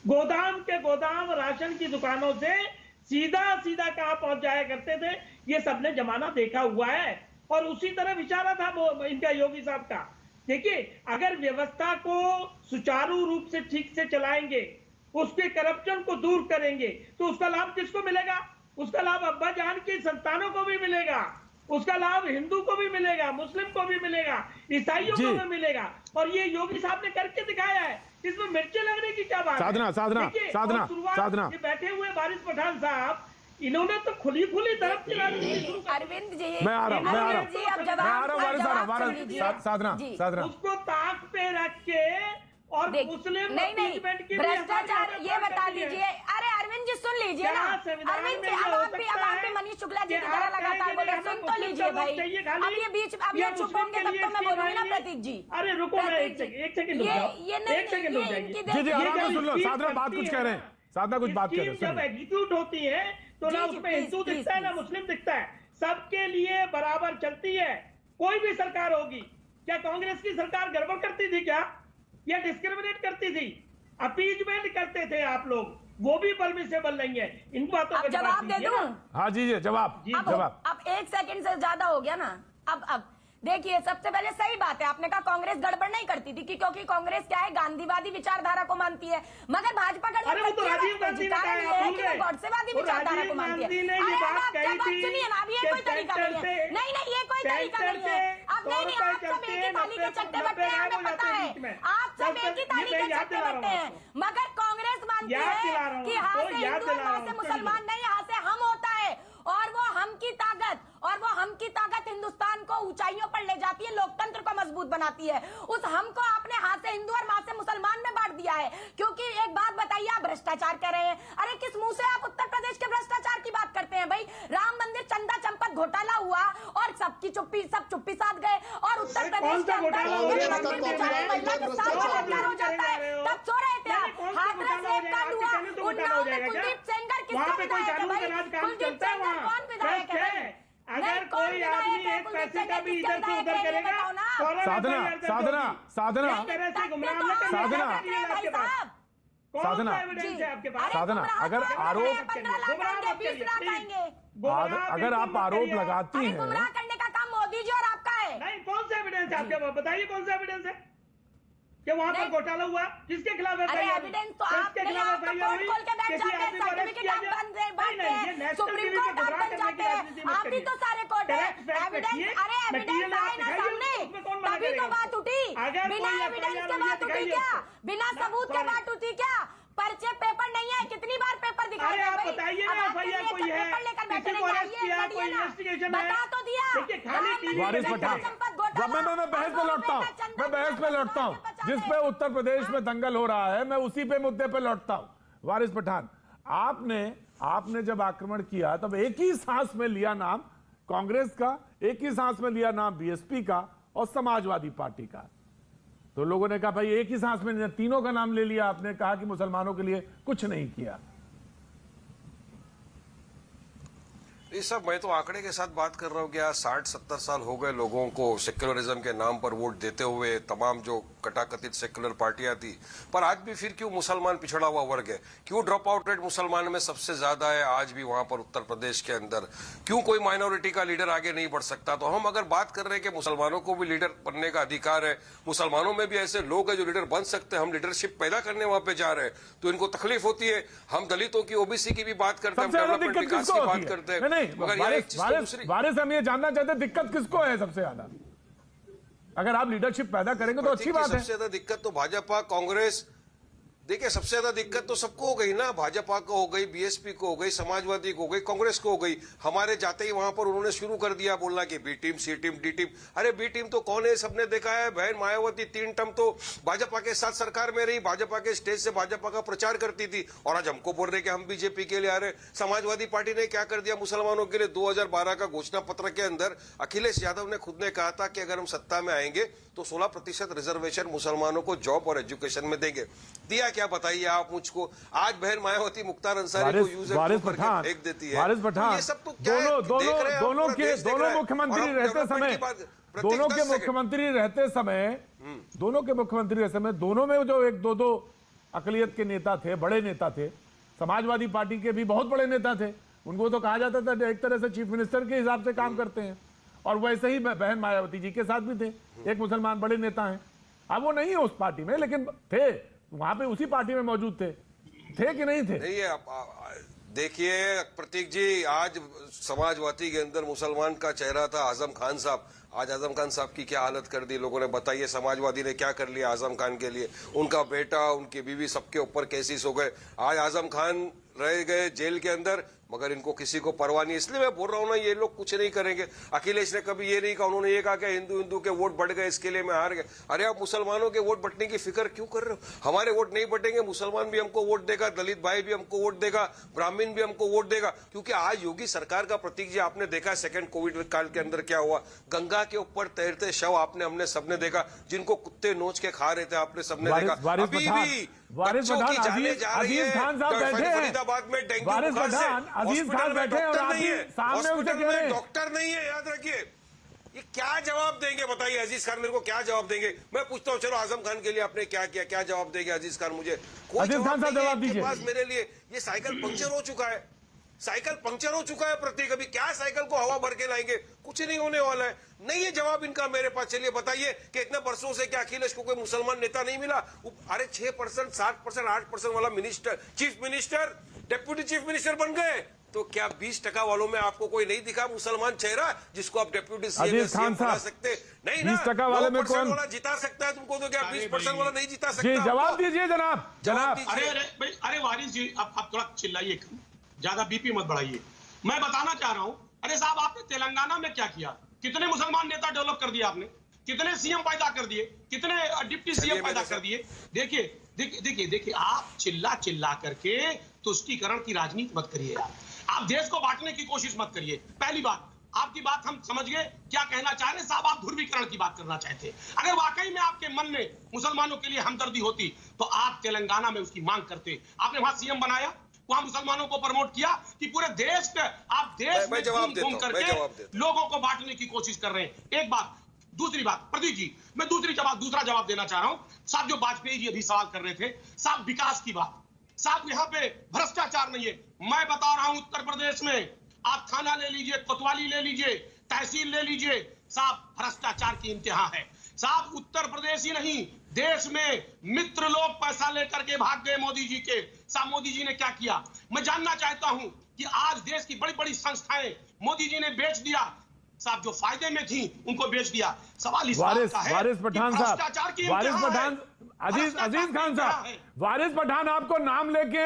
गोदाम के गोदाम राशन की दुकानों से सीधा सीधा कहां पहुंच जाया करते थे, ये सबने जमाना देखा हुआ है। और उसी तरह इशारा था वो इनका योगी साहब का। देखिए, अगर व्यवस्था को सुचारू रूप से ठीक से चलाएंगे, उसके करप्शन को दूर करेंगे, तो उसका लाभ किसको मिलेगा? उसका लाभ अब्बा जान की संतानों को भी मिलेगा, उसका लाभ हिंदू को भी मिलेगा, मुस्लिम को भी मिलेगा, ईसाइयों को भी मिलेगा। और ये योगी साहब ने करके दिखाया है। इसमें मिर्चे लगने की क्या बात साधना, है? साधना, देखिए, साधना, और शुरुआत साधना। ये बैठे हुए वारिस पठान साहब, इन्होंने तो खुली तरफ की राजनीति शुरू कर दी। अरविंद जी, मैं आ रहा हूं, मैं आ रहा हूं, जी, अब मैं आ रहा हूं, वारिस आ रहा हूं, जवाब वारिस, लीजिए। साधना, जी। साधना। उसको ताक पे रख के और देख, मुस्लिम नहीं appeasement की भी भ्रष्टाचार हमारी ये आदत बता करनी है। दीजिए। अरे अरविंद जी सुन लीजिए ना, क्या संविधान अरविंद में जी ये अब हो आप भी सकता है मनीष शुक्ला जी कि की तरह आप लगातार कहेंगे बोले, नहीं, सुन हमें तो मुस्लिम लीजिए का भाई। वोट चाहिए खाली, अब ये बीच अब या ये चुप मुस्लिम होंगे के तब लिए तो मैं इसकी बोलूंगी ना मायने- प्रतीक जी। अरे रुको मैं प्रतीक जी, एक सेकंड रुक जाओ, ये नहीं, एक सेकंड रुक ये जाइए। इनकी जी जी ये आराम से जब सुन लो, स्कीम साधना बात बनती कुछ है कह रहे हैं, साधना कुछ बात कह रहे स्कीम हैं, जब सुनिए। एग्जीक्यूट होती है तो ना जी, जी, उसमें प्लीज, हिंदू प्लीज, दिखता है ना प्लीज। मुस्लिम दिखता है, सबके लिए बराबर चलती है। कोई भी सरकार होगी, क्या कांग्रेस की सरकार गड़बड़ करती थी क्या, या डिस्क्रिमिनेट करती थी? अपीजमेंट करते थे आप लोग, वो भी परमिसेबल नहीं है। इन बातों अब पे जवाब दे दूं? हाँ जी जी जवाब, जवाब। अब 1 सेकंड से ज्यादा हो गया ना। अब देखिए, सबसे पहले सही बात है, आपने कहा कांग्रेस गड़बड़ नहीं करती थी क्योंकि कांग्रेस क्या है, गांधीवादी विचारधारा को मानती है। मगर भाजपा अरे वो तो गड़बड़ राजीव गांधी ने कहा, आप भूल गए। गॉडसेवादी वो विचारधारा को राजीव मानती है। गांधी ने ये अरे बात अब कही आप थी सुनिए ना, अब ये कि कोई तरीका नहीं है। सेंटर नहीं ये कोई तरीका नहीं है। अब नहीं आप सब एक ही थाली के चट्टे बट्टे हैं, हमें पता है। आप सब एक ही थाली के चट्टे बट्टे हैं। मगर कांग्रेस मानती है कि यहाँ से हिंदू और वहाँ से मुसलमान नहीं, यहाँ से हम होता है। और वो हम की ताकत हिंदुस्तान को ऊंचाइयों पर ले जाती है, लोकतंत्र को मजबूत बनाती है। उस हम को आपने हाथ से हिंदू और वहां से मुसलमान में बांट दिया है। क्योंकि एक बात बताइए, आप भ्रष्टाचार कर रहे हैं। अरे किस मुंह से आप उत्तर प्रदेश के भ्रष्टाचार की बात करते हैं भाई? राम मंदिर चंदा चंपत घोटाला हुआ और सब चुप्पी साध गए। और उत्तर प्रदेश के अंदर मंदिर में जाने महिला के साथ बलात्कार हो जाता है, तब सो रहे थे आप। हाथरस रेप कांड हुआ, उन्नाव में कुलदीप सेंगर किसका विधायक है भाई? कुलदीप सेंगर कौन विधायक है भाई? अगर कोई आदमी एक पैसे का भी इधर से उधर करेगा, साधना, साधना, साधना, तरह से गुमराह न करिए। साधना, आपके पास कौन साधना, सा एविडेंस है आपके पास? साधना, अगर आरोप अगर आप आरोप लगाती हैं, गुमराह करने का काम मोदी जी और आपका है। नहीं, कौन सा एविडेंस है आपके पास? बताइए कौन सा एविडेंस है कि वहां पर घोटाला हुआ? किसके खिलाफ अरे एविडेंस तो आप नहीं, आप तो कोर्ट खोल के बैठ जाते हैं, सर्टिफिकेट आप बांटते हैं, सुप्रीम कोर्ट आप बन जाते हैं, आप भी तो सारे कोर्ट है। एविडेंस, अरे एविडेंस आए ना सामने, तभी तो बात उठी। बिना एविडेंस के बात उठी क्या? बिना सबूत के बात उठी क्या? पर्चे पेपर नहीं है, कितनी बार पेपर दिखाए? अरे आप बताइए ना, एफआईआर कोई है, किसी को अरेस्ट किया, कोई इन्वेस्टिगेशन है? बता तो दिया। देखिए, खाली टीवी वारिस पठान, मैं बहस पे लौटता हूँ, मैं बहस पे लौटता हूँ। जिस पे उत्तर प्रदेश में दंगल हो रहा है, मैं उसी पे मुद्दे पे लौटता हूँ। वारिस पठान, आपने जब आक्रमण किया तब एक ही सांस में लिया नाम कांग्रेस का, एक ही सांस में लिया नाम बीएसपी का और समाजवादी पार्टी का। तो लोगों ने कहा भाई एक ही सांस में तीनों का नाम ले लिया आपने, कहा कि मुसलमानों के लिए कुछ नहीं किया। ये सब मैं तो आंकड़े के साथ बात कर रहा हूँ कि आज 60-70 साल हो गए लोगों को सेक्युलरिज्म के नाम पर वोट देते हुए, तमाम जो कटाकथित सेक्युलर पार्टियां थी। पर आज भी फिर क्यों मुसलमान पिछड़ा हुआ वर्ग है? क्यों ड्रॉप आउट रेट मुसलमान में सबसे ज्यादा है आज भी वहां पर उत्तर प्रदेश के अंदर? क्यों कोई माइनॉरिटी का लीडर आगे नहीं बढ़ सकता? तो हम अगर बात कर रहे हैं कि मुसलमानों को भी लीडर बनने का अधिकार है, मुसलमानों में भी ऐसे लोग हैं जो लीडर बन सकते हैं, हम लीडरशिप पैदा करने वहां पे जा रहे हैं, तो इनको तकलीफ होती है। हम दलितों की, ओबीसी की भी बात करते हैं, हम डेवलपमेंट विकास की बात करते हैं, मगर यहाँ एक चीज तो दूसरी। वारिस, हम ये जानना चाहते हैं दिक्कत किसको है सबसे ज्यादा? अगर आप लीडरशिप पैदा करेंगे तो अच्छी बात है। सबसे ज्यादा दिक्कत तो भाजपा, कांग्रेस, देखिए सबसे ज्यादा दिक्कत तो सबको हो गई ना, भाजपा को हो गई, बीएसपी को हो गई, समाजवादी को हो गई, कांग्रेस को हो गई। हमारे जाते ही वहां पर उन्होंने शुरू कर दिया बोलना कि बी टीम, सी टीम, डी टीम। अरे बी टीम तो कौन है? सबने देखा है, बहन मायावती 3 टर्म तो भाजपा के साथ सरकार में रही, भाजपा के स्टेज से भाजपा का प्रचार करती थी, और आज हमको बोल रहे कि हम बीजेपी के लिए आ रहे। समाजवादी पार्टी ने क्या कर दिया मुसलमानों के लिए? 2012 का घोषणा पत्र के अंदर अखिलेश यादव ने खुद ने कहा था कि अगर हम सत्ता में आएंगे तो 16% रिजर्वेशन मुसलमानों को जॉब और एजुकेशन में देंगे। दिया क्या बताइए आप मुझको? आज बहन मायावती मुख्तार अंसारी को यूज फेंक देती है। वारिस पठान, ये सब तो क्या है? दोनों मुख्यमंत्री रहते समय, दोनों के मुख्यमंत्री रहते समय दोनों में जो एक दो अकलियत के नेता थे, बड़े नेता थे, समाजवादी पार्टी के भी बहुत बड़े नेता थे, उनको तो कहा जाता था एक तरह से चीफ मिनिस्टर के हिसाब से काम करते हैं। और वैसे ही बहन मायावती जी के साथ भी थे, एक मुसलमान बड़े नेता हैं। अब वो नहीं है उस पार्टी में, लेकिन थे वहां पे, उसी पार्टी में मौजूद थे कि नहीं थे? नहीं है, देखिए प्रतीक जी, आज समाजवादी के अंदर मुसलमान का चेहरा था आजम खान साहब। आज आजम खान साहब की क्या हालत कर दी लोगों ने, बताइए समाजवादी ने क्या कर लिया आजम खान के लिए। उनका बेटा, उनकी बीवी, सबके ऊपर केसेस हो गए। आज आजम खान रह गए जेल के अंदर, मगर इनको किसी को परवाह नहीं। इसलिए मैं बोल रहा हूं ना, ये लोग कुछ नहीं करेंगे। अखिलेश ने कभी ये नहीं कहा, उन्होंने ये कहा कि हिंदू के वोट बढ़ गए इसके लिए मैं हार गया। अरे आप मुसलमानों के वोट बढ़ने की फिक्र क्यों कर रहे हो? हमारे वोट नहीं बढ़ेंगे, मुसलमान भी हमको वोट देगा, दलित भाई भी हमको वोट देगा, ब्राह्मण भी हमको वोट देगा। क्योंकि आज योगी सरकार का प्रतीक जी आपने देखा सेकंड कोविड काल के अंदर क्या हुआ। गंगा के ऊपर तैरते शव हमने सबने देखा, जिनको कुत्ते नोच के खा रहे थे आपने सबने देखा। अभी भी बच्चों की जाने जा रही है। फरीदाबाद में डेंगू बुखार से हॉस्पिटल में डॉक्टर नहीं है, हॉस्पिटल में डॉक्टर नहीं है, याद रखिए। ये क्या जवाब देंगे बताइए अजीज खान, मेरे को क्या जवाब देंगे? मैं पूछता हूँ, चलो आजम खान के लिए आपने क्या किया, क्या जवाब देंगे अजीज खान? मुझे कोई जवाब नहीं है पास मेरे लिए। ये साइकिल पंक्चर हो चुका है, साइकिल पंक्चर हो चुका है प्रतीक। अभी क्या साइकिल को हवा भर के लाएंगे? कुछ नहीं होने वाला है। नहीं है जवाब इनका मेरे पास। चलिए बताइए कि इतने वर्षों से क्या अखिलेश को कोई मुसलमान नेता नहीं मिला? अरे 6%, 7%, 8% वाला minister, chief minister, deputy chief minister बन गए। तो क्या 20% वालों में आपको कोई नहीं दिखा मुसलमान चेहरा जिसको आप डेप्यूटी सीएम बना सकते? नहीं ना, 20% वाले में कौन वाला जिता सकता है तुमको, तो क्या 20% वाला नहीं जिता सकता? जवाब दीजिए जनाब, जनाब। अरे वारिस जी, अब थोड़ा चिल्लाइए, ज्यादा बीपी मत बढ़ाइए। मैं बताना चाह रहा हूं, अरे साहब आपने तेलंगाना में क्या किया? कितने मुसलमान नेता डेवलप कर दिया आपने, कितने सीएम पैदा कर दिए, कितने डिप्टी सीएम पैदा कर दिए। देखिए आप चिल्ला करके तुष्टीकरण की राजनीति मत करिए यार। आप देश को बांटने की कोशिश मत करिए। पहली बात, आपकी बात हम समझ गए क्या कहना चाह रहे हैं साहब। आप ध्रुवीकरण की बात करना चाहते। अगर वाकई में आपके मन में मुसलमानों के लिए हमदर्दी होती तो आप तेलंगाना में उसकी मांग करते। आपने वहां सीएम बनाया, वहां मुसलमानों को प्रमोट किया कि पूरे देश पे आप देश में घूम करके लोगों को बांटने की कोशिश कर रहे हैं। एक बात। दूसरी बात, प्रदीप जी, मैं दूसरा जवाब देना चाह रहा हूं साहब। जो वाजपेयी जी अभी सवाल कर रहे थे साहब, विकास की बात साहब, यहाँ पे भ्रष्टाचार नहीं है। मैं बता रहा हूं उत्तर प्रदेश में आप थाना ले लीजिए, कोतवाली ले लीजिए, तहसील ले लीजिए साहब, भ्रष्टाचार की इंतहा है साहब। उत्तर प्रदेश ही नहीं, देश में मित्र लोग पैसा लेकर के भाग गए मोदी जी के। साहब मोदी जी ने क्या किया? मैं जानना चाहता हूं कि आज देश की बड़ी बड़ी संस्थाएं मोदी जी ने बेच दिया साहब, जो फायदे में थी उनको बेच दिया। सवाल इस बात का है वारिस पठान साहब, वारिस पठान, अजीज खान साहब, वारिस पठान आपको नाम लेके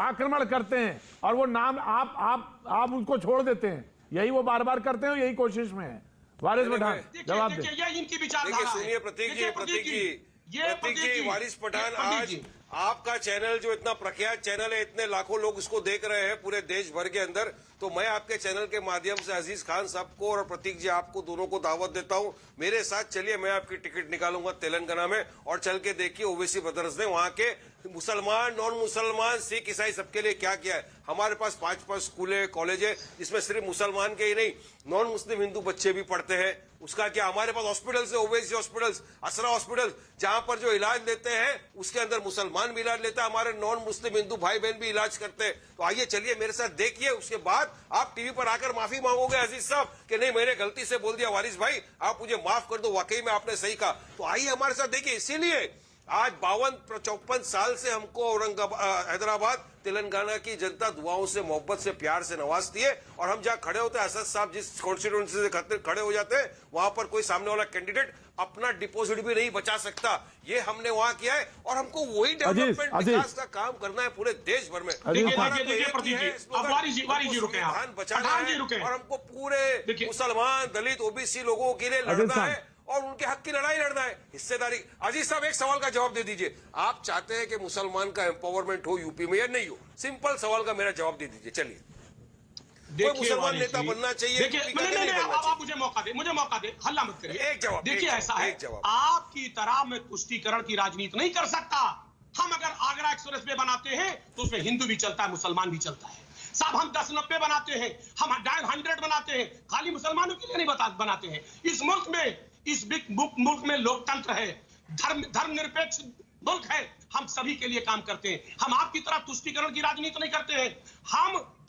आक्रमण करते हैं और वो नाम आप उनको छोड़ देते हैं। यही वो बार बार करते हैं, यही कोशिश में है। वारिस पठान जवाब दें। ये इनकी विचारधारा है। सुनिए प्रतीक जी, वारिस पठान, आज आपका चैनल जो इतना प्रख्यात चैनल है, इतने लाखों लोग उसको देख रहे हैं पूरे देश भर के अंदर, तो मैं आपके चैनल के माध्यम से अजीज खान साहब को और प्रतीक जी आपको दोनों को दावत देता हूं, मेरे साथ चलिए। मैं आपकी टिकट निकालूंगा तेलंगाना में, और चल के देखिए ओवैसी ब्रदर्स ने वहां के मुसलमान, नॉन मुसलमान, सिख, ईसाई सबके लिए क्या किया है। हमारे पास 5 स्कूल है, कॉलेज है, जिसमें सिर्फ मुसलमान के ही नहीं नॉन मुस्लिम हिंदू बच्चे भी पढ़ते हैं। उसका क्या, हमारे पास हॉस्पिटल्स है, ओवैसी हॉस्पिटल्स, असरा हॉस्पिटल, जहां पर जो इलाज लेते हैं उसके अंदर मुसलमान भी इलाज लेता है, हमारे नॉन मुस्लिम हिंदू भाई बहन भी इलाज करते हैं। तो आइए चलिए मेरे साथ देखिए, उसके बाद आप टीवी पर आकर माफी मांगोगे अजीज साहब कि नहीं मैंने गलती से बोल दिया, वारिस भाई आप मुझे माफ कर दो, वाकई में आपने सही कहा। तो आइए हमारे साथ देखिए। इसीलिए आज 52-54 साल से हमको औरंगाबाद, हैदराबाद, तेलंगाना की जनता दुआओं से, मोहब्बत से, प्यार से नवाजती है। और हम जहां खड़े होते हैं, असद साहब जिस कॉन्स्टिट्यूंसी से खड़े हो जाते हैं, वहां पर कोई सामने वाला कैंडिडेट अपना डिपॉजिट भी नहीं बचा सकता। ये हमने वहां किया है और हमको वही डेवलपमेंट विकास का काम करना है पूरे देश भर में। बचाना है और हमको पूरे मुसलमान, दलित, ओबीसी लोगों के लिए लड़ना है और उनके हक की लड़ाई लड़ना है, हिस्सेदारी। अजीज साहब एक सवाल का जवाब दे दीजिए, आप चाहते हैं कि मुसलमान का एम्पावरमेंट हो यूपी में या नहीं हो? सिंपल सवाल का मेरा जवाब दे दीजिए। चलिए, कोई मुसलमान नेता बनना चाहिए? आप मुझे मौका दे, हल्ला मत करिए। एक जवाब देखिए, ऐसा है आपकी तरह मैं तुष्टीकरण की राजनीति नहीं कर सकता। हम अगर आगरा एक्सप्रेस वे बनाते हैं तो उसमें हिंदू भी चलता है, मुसलमान भी चलता है साहब। हम 10-90 बनाते हैं, हम 100 बनाते हैं, खाली मुसलमानों के लिए नहीं बनाते हैं। इस मुल्क में, इस मुल्क में लोकतंत्र है, धर्मनिरपेक्ष मुल्क है, हम सभी के लिए काम करते हैं। हम आपकी तरह तुष्टीकरण की राजनीति नहीं करते हैं।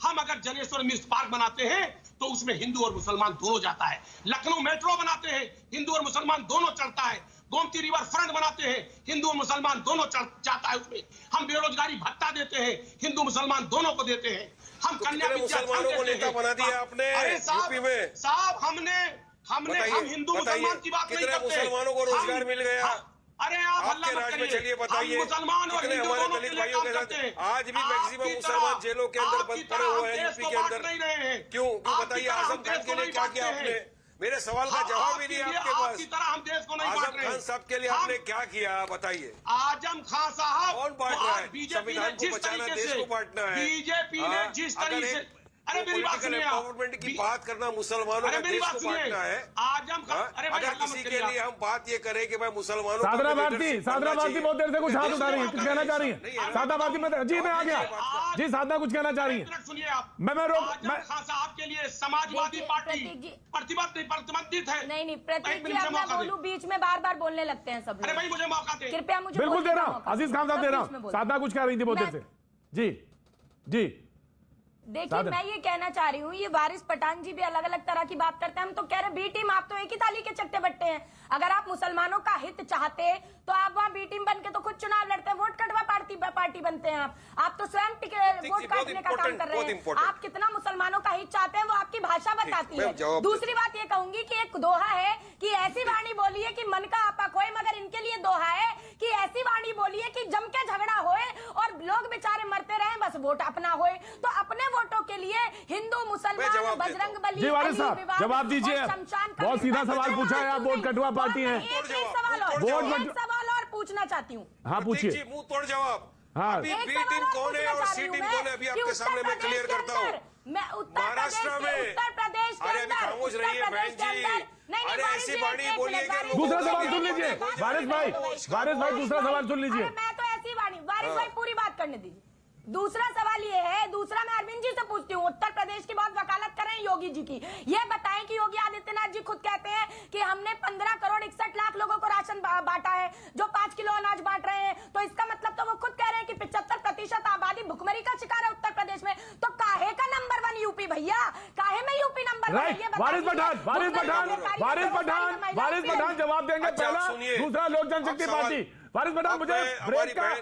हम अगर जनेश्वर मिश्र पार्क बनाते हैं तो उसमें हिंदू और मुसलमान दोनों जाता है। लखनऊ मेट्रो बनाते हैं, हिंदू और मुसलमान दोनों चलता है। गोमती रिवर फ्रंट बनाते हैं, हिंदू और मुसलमान दोनों चाहता है उसमें। हम बेरोजगारी भत्ता देते हैं, हिंदू मुसलमान दोनों को देते हैं। हम कन्या मुसलमानों को नेता बना दिया आपने यूपी में। साहब हम हिंदू मुसलमान की बात नहीं करते। मुसलमानों को रोजगार मिल गया? अरे आप आपके राज में चलिए बताइए, मुसलमान और हिंदू हमारे दोनों दलित के लिए भाइयों काम के करते हैं। साथ आज भी मैक्सिमम मुसलमान जेलों के अंदर बंद पड़े हुए हैं यूपी के अंदर। क्यों बताइए, आजम खान के लिए क्या किया आपने? मेरे सवाल का जवाब ही नहीं आपके पास। आपकी तरह हम देश को नहीं बांट आजम रहे। खान साहब के लिए आपने क्या किया बताइए? आजम खान साहब कौन बांट रहा है? बीजेपी ने संविधान को जिस बचाना, तरीके देश से को बांटना है। बीजेपी ने जिस तरीके से, अरे मेरी बात सुनिए, एम्पावरमेंट की बात करना, मुसलमानों का देश को बांटना है। आजम खान, अरे भाई अगर किसी के लिए हम बात ये करें कि भाई मुसलमानों साधना भारती बहुत देर से कुछ हाथ उठा रही है, कुछ कहना चाह रही है। साधना भारती जी मैं आ गया जी, साधना कुछ कहना चाह रही है। सुनिए आप, मैं आजम खान साहब के लिए समाजवादी पार्टी प्रतिबंधित है। नहीं प्रतीक जी, अब मैं बोलूं बीच में बार बोलने लगते हैं सब लोग। अरे भाई मुझे मौका दे, कृपया मुझे बिल्कुल दे रहा हूँ, अजीज खान साहब दे रहा हूँ। साधना कुछ कह रही थी बहुत देर से। जी देखिए, मैं ये कहना चाह रही हूँ, ये वारिस पठान जी भी अलग अलग तरह की बात करते हैं। हम तो कह रहे बी टीम, आप तो एक ही थाली के चट्टे बट्टे हैं। अगर आप मुसलमानों का हित चाहते तो आप वहाँ बी टीम बन के तो खुद चुनाव लड़ते हैं, वोट कटवा पार्टी बनते हैं। आप तो स्वयं वोट काटने का काम कर रहे हैं। आप कितना मुसलमानों का हित चाहते हैं वो आपकी भाषा बताती है। दूसरी बात ये कहूंगी कि एक दोहा है कि ऐसी वाणी बोलिए कि मन का आपा खोए, मगर इनके लिए दोहा है कि ऐसी वाणी बोलिए कि जम के झगड़ा होए और लोग बेचारे मरते रहे, बस वोट अपना होए। तो अपने वोटों के लिए हिंदू मुसलमान बजरंग बली जवाब दीजिए। बहुत सीधा सवाल पूछा है, आप वोट कटवा पार्टी हैं। एक सवाल और पूछना चाहती हूँ। हाँ पूछिए। मुंह तोड़ जवाब। हाँ, अभी बी टीम कौन है और सी टीम कौन है, अभी आपके सामने मैं क्लियर करता हूँ। महाराष्ट्र में, अरे अभी खामोश रहिए बहन जी, अरे ऐसी वाणी बोलिए कि दूसरा सवाल सुन लीजिए वारिस भाई, दूसरा सवाल सुन लीजिए। मैं तो ऐसी वाणी, वारिस भाई पूरी बात करने दीजिए। दूसरा सवाल ये है, दूसरा मैं अरविंद जी से पूछती हूँ, उत्तर प्रदेश की बहुत वकालत कर रहे हैं योगी जी की। ये बताएं कि योगी आदित्यनाथ जी खुद कहते हैं कि हमने 15 करोड़ 61 लाख लोगों को राशन बांटा है, जो 5 किलो अनाज बांट रहे हैं। तो इसका मतलब तो वो खुद कह रहे हैं कि 75% आबादी भुखमरी का शिकार है उत्तर प्रदेश में। तो काहे का नंबर 1 यूपी भैया, काहे में यूपी नंबर 1? वारिस पठान जवाब देंगे। पहला, दूसरा लोक जनशक्ति पार्टी। वारिस पठान, मुझे ब्रेक का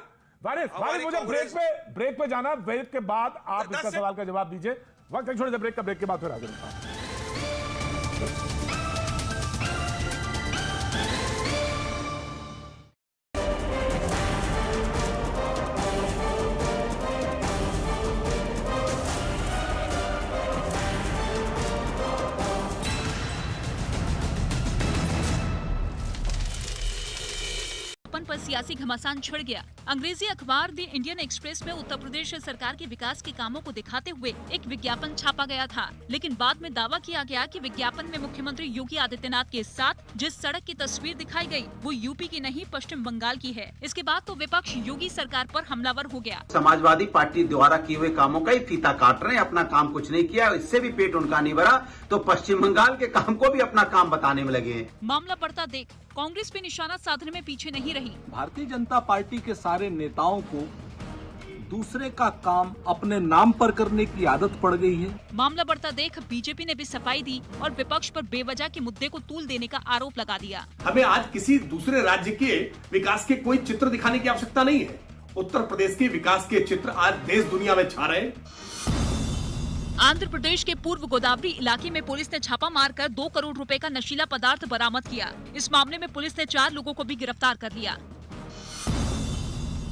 वारिस मुझे ब्रेक पे जाना। ब्रेक के बाद आप इसका सवाल का जवाब दीजिए। वक्त छोड़ दे, ब्रेक के बाद फिर हाजिर होता हूं। पर सियासी घमासान छिड़ गया। अंग्रेजी अखबार द इंडियन एक्सप्रेस में उत्तर प्रदेश सरकार के विकास के कामों को दिखाते हुए एक विज्ञापन छापा गया था, लेकिन बाद में दावा किया गया कि विज्ञापन में मुख्यमंत्री योगी आदित्यनाथ के साथ जिस सड़क की तस्वीर दिखाई गई वो यूपी की नहीं पश्चिम बंगाल की है। इसके बाद तो विपक्ष योगी सरकार पर हमलावर हो गया। समाजवादी पार्टी द्वारा किए हुए कामों का ही फीता काट रहे हैं, अपना काम कुछ नहीं किया, इससे भी पेट उनका नहीं भरा तो पश्चिम बंगाल के काम को भी अपना काम बताने में लगे हैं। मामला बढ़ता देख कांग्रेस भी निशाना साधने में पीछे नहीं रही। भारतीय जनता पार्टी के सारे नेताओं को दूसरे का काम अपने नाम पर करने की आदत पड़ गई है। मामला बढ़ता देख बीजेपी ने भी सफाई दी और विपक्ष पर बेवजह के मुद्दे को तूल देने का आरोप लगा दिया। हमें आज किसी दूसरे राज्य के विकास के कोई चित्र दिखाने की आवश्यकता नहीं है। उत्तर प्रदेश के विकास के चित्र आज देश दुनिया में छा रहे हैं। आंध्र प्रदेश के पूर्व गोदावरी इलाके में पुलिस ने छापा मारकर 2 करोड़ रुपए का नशीला पदार्थ बरामद किया। इस मामले में पुलिस ने 4 लोगों को भी गिरफ्तार कर लिया।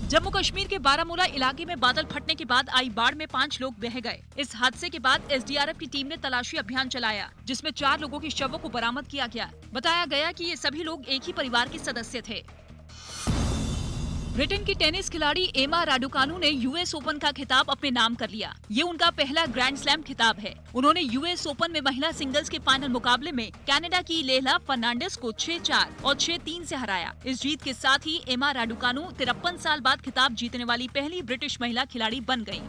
जम्मू कश्मीर के बारामूला इलाके में बादल फटने के बाद आई बाढ़ में 5 लोग बह गए। इस हादसे के बाद एसडीआरएफ की टीम ने तलाशी अभियान चलाया, जिसमें 4 लोगों के शवों को बरामद किया गया। बताया गया कि ये सभी लोग एक ही परिवार के सदस्य थे। ब्रिटेन की टेनिस खिलाड़ी एमा राडुकानु ने यूएस ओपन का खिताब अपने नाम कर लिया। ये उनका पहला ग्रैंड स्लैम खिताब है। उन्होंने यूएस ओपन में महिला सिंगल्स के फाइनल मुकाबले में कनाडा की लेला फर्नांडिस को 6-4 और 6-3 से हराया। इस जीत के साथ ही एमा राडुकानु 53 साल बाद खिताब जीतने वाली पहली ब्रिटिश महिला खिलाड़ी बन गयी।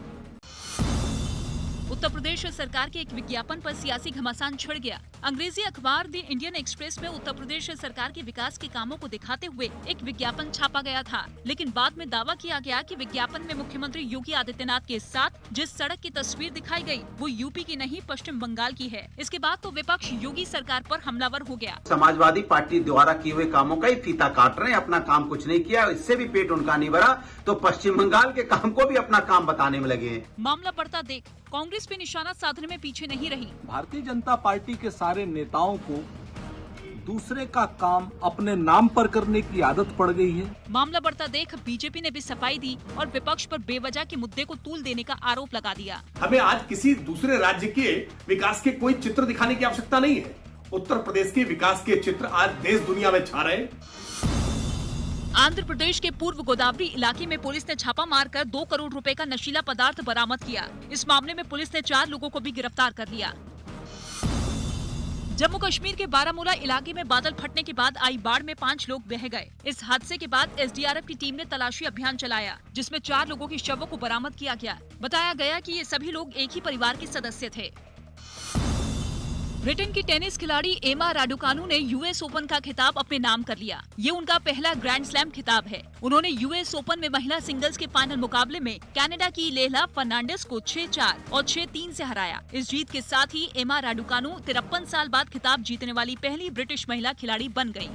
उत्तर प्रदेश सरकार के एक विज्ञापन पर सियासी घमासान छिड़ गया। अंग्रेजी अखबार द इंडियन एक्सप्रेस में उत्तर प्रदेश सरकार के विकास के कामों को दिखाते हुए एक विज्ञापन छापा गया था, लेकिन बाद में दावा किया गया कि विज्ञापन में मुख्यमंत्री योगी आदित्यनाथ के साथ जिस सड़क की तस्वीर दिखाई गई वो यूपी की नहीं पश्चिम बंगाल की है। इसके बाद तो विपक्ष योगी सरकार पर हमलावर हो गया। समाजवादी पार्टी द्वारा किए हुए कामों का ही फीता काट रहे हैं, अपना काम कुछ नहीं किया, इससे भी पेट उनका नहीं भरा तो पश्चिम बंगाल के काम को भी अपना काम बताने में लगे हैं। मामला बढ़ता देख कांग्रेस पे निशाना साधने में पीछे नहीं रही। भारतीय जनता पार्टी के सारे नेताओं को दूसरे का काम अपने नाम पर करने की आदत पड़ गई है। मामला बढ़ता देख बीजेपी ने भी सफाई दी और विपक्ष पर बेवजह के मुद्दे को तूल देने का आरोप लगा दिया। हमें आज किसी दूसरे राज्य के विकास के कोई चित्र दिखाने की आवश्यकता नहीं है। उत्तर प्रदेश के विकास के चित्र आज देश दुनिया में छा रहे हैं। आंध्र प्रदेश के पूर्व गोदावरी इलाके में पुलिस ने छापा मारकर 2 करोड़ रुपए का नशीला पदार्थ बरामद किया। इस मामले में पुलिस ने 4 लोगों को भी गिरफ्तार कर लिया। जम्मू कश्मीर के बारामूला इलाके में बादल फटने के बाद आई बाढ़ में 5 लोग बह गए। इस हादसे के बाद एसडीआरएफ की टीम ने तलाशी अभियान चलाया, जिसमें 4 लोगों के शवों को बरामद किया गया। बताया गया कि ये सभी लोग एक ही परिवार के सदस्य थे। ब्रिटेन की टेनिस खिलाड़ी एमा राडुकानू ने यूएस ओपन का खिताब अपने नाम कर लिया। ये उनका पहला ग्रैंड स्लैम खिताब है। उन्होंने यूएस ओपन में महिला सिंगल्स के फाइनल मुकाबले में कनाडा की लेला फर्नांडिस को 6-4 और 6-3 से हराया। इस जीत के साथ ही एमा राडुकानू 53 साल बाद खिताब जीतने वाली पहली ब्रिटिश महिला खिलाड़ी बन गयी।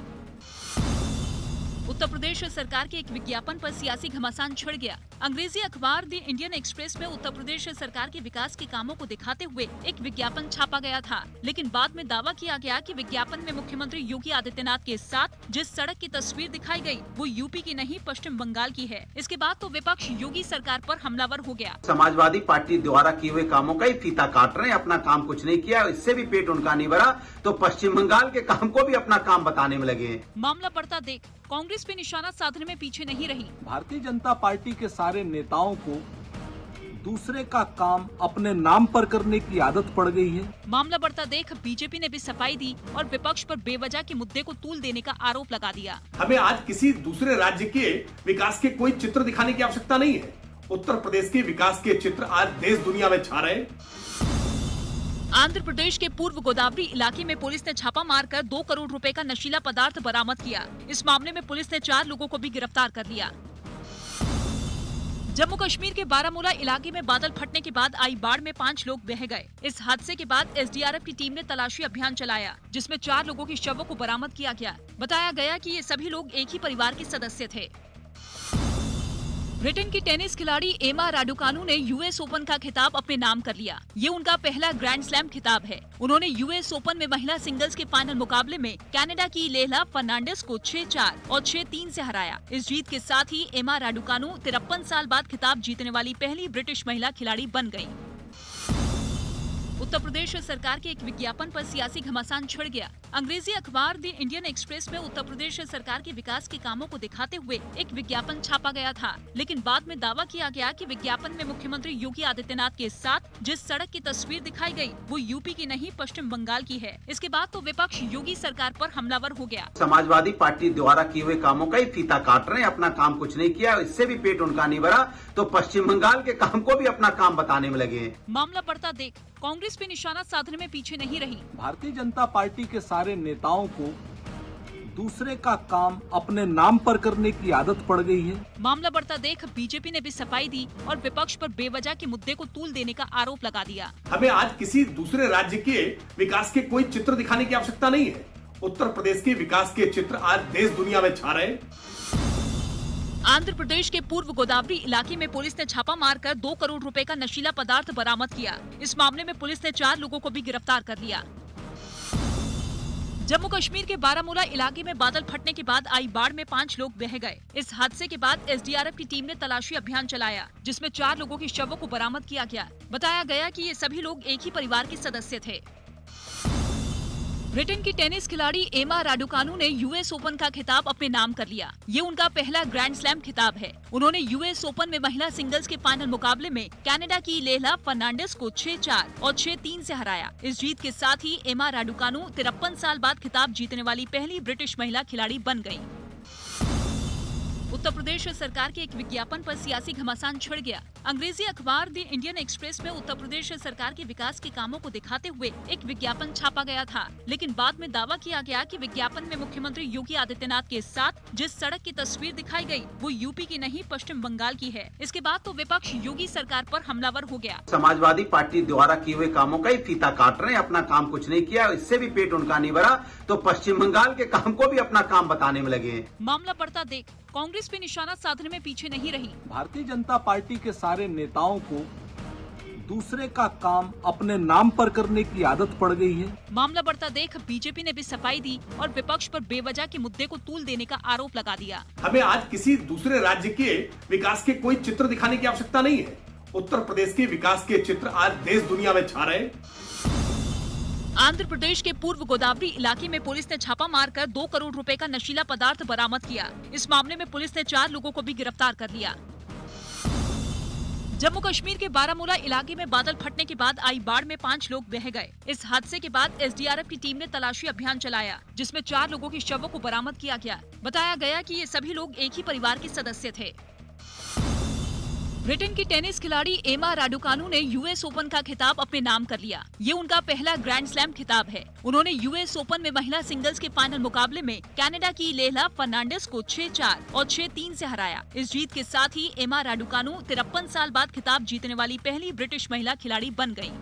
उत्तर प्रदेश सरकार के एक विज्ञापन पर सियासी घमासान छिड़ गया। अंग्रेजी अखबार द इंडियन एक्सप्रेस में उत्तर प्रदेश सरकार के विकास के कामों को दिखाते हुए एक विज्ञापन छापा गया था, लेकिन बाद में दावा किया गया कि विज्ञापन में मुख्यमंत्री योगी आदित्यनाथ के साथ जिस सड़क की तस्वीर दिखाई गई वो यूपी की नहीं पश्चिम बंगाल की है। इसके बाद तो विपक्ष योगी सरकार पर हमलावर हो गया। समाजवादी पार्टी द्वारा किए हुए कामों का ही फीता काट रहे हैं, अपना काम कुछ नहीं किया, इससे भी पेट उनका नहीं भरा तो पश्चिम बंगाल के काम को भी अपना काम बताने में लगे हैं। मामला बढ़ता देख कांग्रेस पे निशाना साधने में पीछे नहीं रही। भारतीय जनता पार्टी के सारे नेताओं को दूसरे का काम अपने नाम पर करने की आदत पड़ गई है। मामला बढ़ता देख बीजेपी ने भी सफाई दी और विपक्ष पर बेवजह के मुद्दे को तूल देने का आरोप लगा दिया। हमें आज किसी दूसरे राज्य के विकास के कोई चित्र दिखाने की आवश्यकता नहीं है। उत्तर प्रदेश के विकास के चित्र आज देश दुनिया में छा रहे हैं। आंध्र प्रदेश के पूर्व गोदावरी इलाके में पुलिस ने छापा मारकर 2 करोड़ रुपए का नशीला पदार्थ बरामद किया। इस मामले में पुलिस ने 4 लोगों को भी गिरफ्तार कर लिया। जम्मू कश्मीर के बारामूला इलाके में बादल फटने के बाद आई बाढ़ में 5 लोग बह गए। इस हादसे के बाद एसडीआरएफ की टीम ने तलाशी अभियान चलाया, जिसमें 4 लोगों के शवों को बरामद किया गया। बताया गया कि ये सभी लोग एक ही परिवार के सदस्य थे। ब्रिटेन की टेनिस खिलाड़ी एमा राडुकानू ने यूएस ओपन का खिताब अपने नाम कर लिया। ये उनका पहला ग्रैंड स्लैम खिताब है। उन्होंने यूएस ओपन में महिला सिंगल्स के फाइनल मुकाबले में कनाडा की लेला फर्नांडिस को 6-4 और 6-3 से हराया। इस जीत के साथ ही एमा राडुकानू 53 साल बाद खिताब जीतने वाली पहली ब्रिटिश महिला खिलाड़ी बन गयी। उत्तर प्रदेश सरकार के एक विज्ञापन पर सियासी घमासान छिड़ गया। अंग्रेजी अखबार द इंडियन एक्सप्रेस में उत्तर प्रदेश सरकार के विकास के कामों को दिखाते हुए एक विज्ञापन छापा गया था, लेकिन बाद में दावा किया गया कि विज्ञापन में मुख्यमंत्री योगी आदित्यनाथ के साथ जिस सड़क की तस्वीर दिखाई गई वो यूपी की नहीं पश्चिम बंगाल की है। इसके बाद तो विपक्ष योगी सरकार पर हमलावर हो गया। समाजवादी पार्टी द्वारा किए हुए कामों का ही फीता काट रहे हैं, अपना काम कुछ नहीं किया, इससे भी पेट उनका नहीं भरा तो पश्चिम बंगाल के काम को भी अपना काम बताने में लगे हैं। मामला बढ़ता देख कांग्रेस पे निशाना साधने में पीछे नहीं रही। भारतीय जनता पार्टी के सारे नेताओं को दूसरे का काम अपने नाम पर करने की आदत पड़ गई है। मामला बढ़ता देख बीजेपी ने भी सफाई दी और विपक्ष पर बेवजह के मुद्दे को तूल देने का आरोप लगा दिया। हमें आज किसी दूसरे राज्य के विकास के कोई चित्र दिखाने की आवश्यकता नहीं है। उत्तर प्रदेश के विकास के चित्र आज देश दुनिया में छा रहे हैं। आंध्र प्रदेश के पूर्व गोदावरी इलाके में पुलिस ने छापा मारकर 2 करोड़ रुपए का नशीला पदार्थ बरामद किया। इस मामले में पुलिस ने 4 लोगों को भी गिरफ्तार कर लिया। जम्मू कश्मीर के बारामूला इलाके में बादल फटने के बाद आई बाढ़ में 5 लोग बह गए। इस हादसे के बाद एसडीआरएफ की टीम ने तलाशी अभियान चलाया, जिसमें 4 लोगों के शवों को बरामद किया गया। बताया गया कि ये सभी लोग एक ही परिवार के सदस्य थे। ब्रिटेन की टेनिस खिलाड़ी एमा राडुकानू ने यूएस ओपन का खिताब अपने नाम कर लिया। ये उनका पहला ग्रैंड स्लैम खिताब है। उन्होंने यूएस ओपन में महिला सिंगल्स के फाइनल मुकाबले में कनाडा की लेला फर्नांडिस को 6-4 और 6-3 से हराया। इस जीत के साथ ही एमा राडुकानू 53 साल बाद खिताब जीतने वाली पहली ब्रिटिश महिला खिलाड़ी बन गयी। उत्तर प्रदेश सरकार के एक विज्ञापन पर सियासी घमासान छिड़ गया। अंग्रेजी अखबार द इंडियन एक्सप्रेस में उत्तर प्रदेश सरकार के विकास के कामों को दिखाते हुए एक विज्ञापन छापा गया था, लेकिन बाद में दावा किया गया कि विज्ञापन में मुख्यमंत्री योगी आदित्यनाथ के साथ जिस सड़क की तस्वीर दिखाई गई वो यूपी की नहीं पश्चिम बंगाल की है। इसके बाद तो विपक्ष योगी सरकार पर हमलावर हो गया। समाजवादी पार्टी द्वारा किए हुए कामों का ही फीता काट रहे हैं, अपना काम कुछ नहीं किया, इससे भी पेट उनका नहीं भरा तो पश्चिम बंगाल के काम को भी अपना काम बताने में लगे हैं। मामला बढ़ता देख कांग्रेस भी निशाना साधने में पीछे नहीं रही। भारतीय जनता पार्टी के सारे नेताओं को दूसरे का काम अपने नाम पर करने की आदत पड़ गई है। मामला बढ़ता देख बीजेपी ने भी सफाई दी और विपक्ष पर बेवजह के मुद्दे को तूल देने का आरोप लगा दिया। हमें आज किसी दूसरे राज्य के विकास के कोई चित्र दिखाने की आवश्यकता नहीं है। उत्तर प्रदेश के विकास के चित्र आज देश दुनिया में छा रहे हैं। आंध्र प्रदेश के पूर्व गोदावरी इलाके में पुलिस ने छापा मारकर 2 करोड़ रुपए का नशीला पदार्थ बरामद किया। इस मामले में पुलिस ने 4 लोगों को भी गिरफ्तार कर लिया। जम्मू कश्मीर के बारामूला इलाके में बादल फटने के बाद आई बाढ़ में 5 लोग बह गए। इस हादसे के बाद एसडीआरएफ की टीम ने तलाशी अभियान चलाया, जिसमें 4 लोगों के शवों को बरामद किया गया। बताया गया कि ये सभी लोग एक ही परिवार के सदस्य थे। ब्रिटेन की टेनिस खिलाड़ी एमा राडुकानु ने यूएस ओपन का खिताब अपने नाम कर लिया। ये उनका पहला ग्रैंड स्लैम खिताब है। उन्होंने यूएस ओपन में महिला सिंगल्स के फाइनल मुकाबले में कनाडा की लेला फर्नांडिस को 6-4 और 6-3 से हराया। इस जीत के साथ ही एमा राडुकानु 53 साल बाद खिताब जीतने वाली पहली ब्रिटिश महिला खिलाड़ी बन गयी।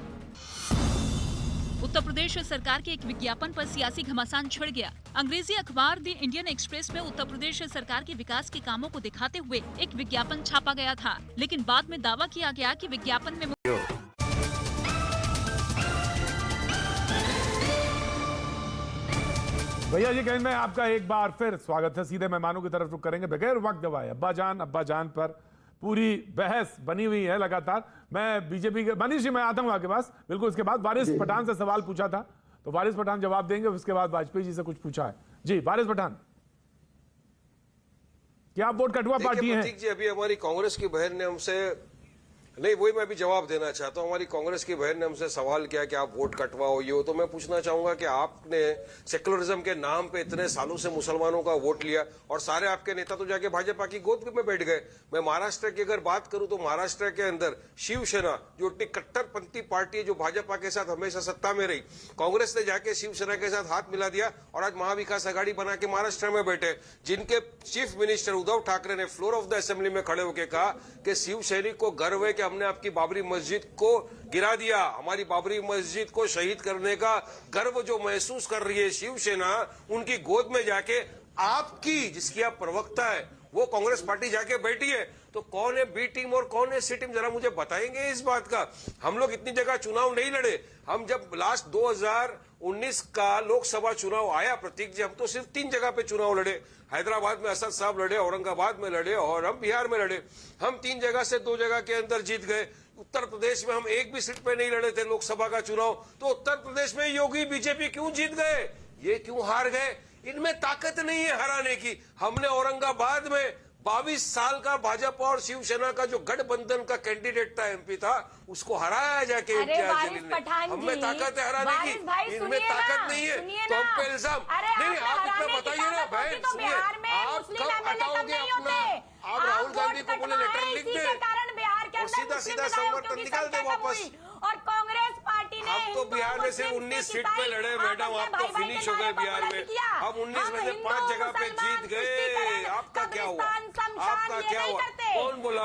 उत्तर प्रदेश सरकार के एक विज्ञापन पर सियासी घमासान छिड़ गया। अंग्रेजी अखबार द इंडियन एक्सप्रेस में उत्तर प्रदेश सरकार के विकास के कामों को दिखाते हुए एक विज्ञापन छापा गया था, लेकिन बाद में दावा किया गया कि विज्ञापन में भैया जी कहीं में आपका एक बार फिर स्वागत है। सीधे मेहमानों की तरफ रुख करेंगे बगैर वक्त गवाए। अब्बा जान पर पूरी बहस बनी हुई है लगातार। मैं बीजेपी के मनीष जी मैं आता हूं आपके पास। बिल्कुल उसके बाद वारिस पठान से सवाल पूछा था तो वारिस पठान जवाब देंगे। उसके बाद वाजपेयी जी से कुछ पूछा है। जी वारिस पठान, क्या आप वोट कटुआ पार्टी हैं? प्रतीक जी अभी हमारी कांग्रेस की बहन ने हमसे नहीं, वही मैं भी जवाब देना चाहता हूं। हमारी कांग्रेस की बहन ने हमसे सवाल किया कि आप वोट कटवाओ ये हो, तो मैं पूछना चाहूंगा कि आपने सेक्युलरिज्म के नाम पे इतने सालों से मुसलमानों का वोट लिया और सारे आपके नेता तो जाके भाजपा की गोद में बैठ गए। मैं महाराष्ट्र की अगर बात करूं तो महाराष्ट्र के अंदर शिवसेना जो इतनी कट्टरपंथी पार्टी है जो भाजपा के साथ हमेशा सत्ता में रही, कांग्रेस ने जाके शिवसेना के साथ हाथ मिला दिया और आज महाविकास आघाड़ी बना के महाराष्ट्र में बैठे। जिनके चीफ मिनिस्टर उद्धव ठाकरे ने फ्लोर ऑफ द असेंबली में खड़े होकर कहा कि शिव सैनिक को गर्व है कि हमने आपकी बाबरी मस्जिद को गिरा दिया, हमारी बाबरी मस्जिद को शहीद करने का गर्व जो महसूस कर रही है शिवसेना, उनकी गोद में जाके आपकी जिसकी आप प्रवक्ता है वो कांग्रेस पार्टी जाके बैठी है। तो कौन है बी टीम और कौन है सी टीम, जरा मुझे बताएंगे इस बात का। हम लोग इतनी जगह चुनाव नहीं लड़े। हम जब लास्ट 2019 का लोकसभा चुनाव आया प्रतीक जी, हम तो सिर्फ 3 जगह पे चुनाव लड़े। हैदराबाद में असद साहब लड़े, औरंगाबाद में लड़े और हम बिहार में लड़े। हम 3 जगह से 2 जगह के अंदर जीत गए। उत्तर प्रदेश में हम एक भी सीट पे नहीं लड़े थे लोकसभा का चुनाव। तो उत्तर प्रदेश में योगी बीजेपी क्यों जीत गए, ये क्यों हार गए? इनमें ताकत नहीं है हराने की। हमने औरंगाबाद में 22 साल का भाजपा और शिवसेना का जो गठबंधन का कैंडिडेट था, एमपी था, उसको हराया जाके इम्तियाज जलील ने। हमें ताकत है हराने की, इनमें ताकत नहीं है। तो हम पे इल्जाम नहीं, आप इतना बताइए ना बहन, सुनिए, आप कब हटाओगे अपना, आप राहुल गांधी को बोले लेटर लिख दे और सीधा सीधा समर्थन निकाल दे वापस। और कांग्रेस पार्टी ने हम तो बिहार में सिर्फ 19 सीट पे लड़े मैडम, आप तो फिनिश हो गए बिहार में। हम 19 में से 5 जगह पे जीत गए। आपका क्या हुआ, आपका क्या हुआ? कौन बोला,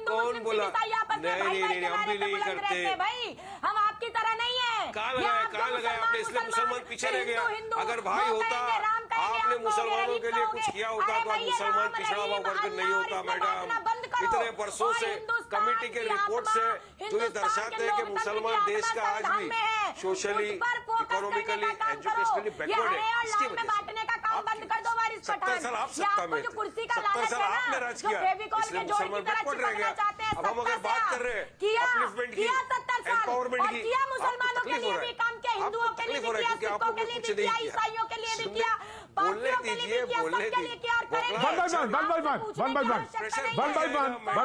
कौन बोला? नहीं, हम भी नहीं करते भाई, हम आपकी तरह नहीं है। कहाँ लगाया आपने, इसलिए मुसलमान पीछे रह गया। अगर भाई होता, आपने मुसलमानों के लिए कुछ किया होता तो आज मुसलमान पिछड़ा हुआ वर्ग नहीं होता मैडम। इतने वर्षों से कमेटी के रिपोर्ट से जो ये दर्शाते हैं कि मुसलमान देश का आज भी सोशली, इकोनॉमिकली, एजुकेशनली बैकवर्ड है। इसकी वजह से 70 साल आप सत्ता में थे, 70 साल आपने राज किया, इसलिए मुसलमान बैकवर्ड रह गया। अब हम अगर बात कर रहे हैं अपलिफ्टमेंट की, एम्पावरमेंट की, मुसलमानों के लिए भी काम किया, हिंदुओं के लिए भी किया, सिखों के लिए भी किया, ईसाइयों के लिए भी किया, बोलने दीजिए, बोलने दीजिए। वन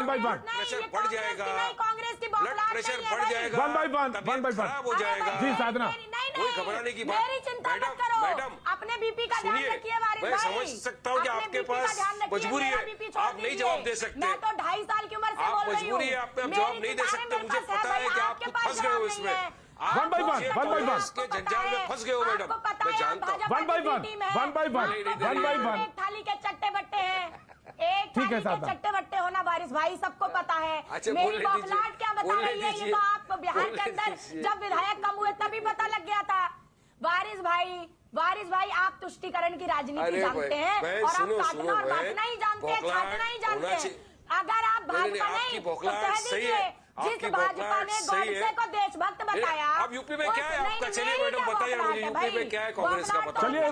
बाय वन प्रेशर बढ़ जाएगा, कांग्रेस की ब्लड प्रेशर बढ़ जाएगा, वन बाय वन खराब हो जाएगा। जी साधना, कोई घबराने की बात मेरी चिंता मत करो, मैडम अपने बीपी का ध्यान रखिए वारिस भाई। मैं समझ सकता हूँ कि आपके पास मजबूरी है, आप नहीं जवाब दे सकते। मैं तो 2.5 साल की उम्र से आप बोल रही हूँ, मजबूरी है, आप जवाब नहीं दे सकते। मुझे पता है कि आप फंस गए हो इसमें, वन बाय वन के जंजाल में फंस गए हो मैडम, मैं जानता हूँ। वन बाय वन एक थाली के चट्टे बट्टे हैं, एक थाली के चट्टे बट्टे होना वारिस भाई, सबको पता है। मेरी बौखलाहट क्या बता रही है, ये तो आप बिहार के अंदर जब विधायक कम हुए तभी पता लग गया था। वारिस भाई आप तुष्टीकरण की राजनीति जानते हैं और आप काटना और बांटना ही जानते हैं, छाटना ही जानते हैं। अगर आप भाजपा नहीं तो कह दीजिए, जिस भाजपा ने गोडसे को देशभक्त बताया, अब यूपी में क्या है आपका? चलिए मैडम बताइए मुझे, यूपी में क्या है कांग्रेस का? बताइए।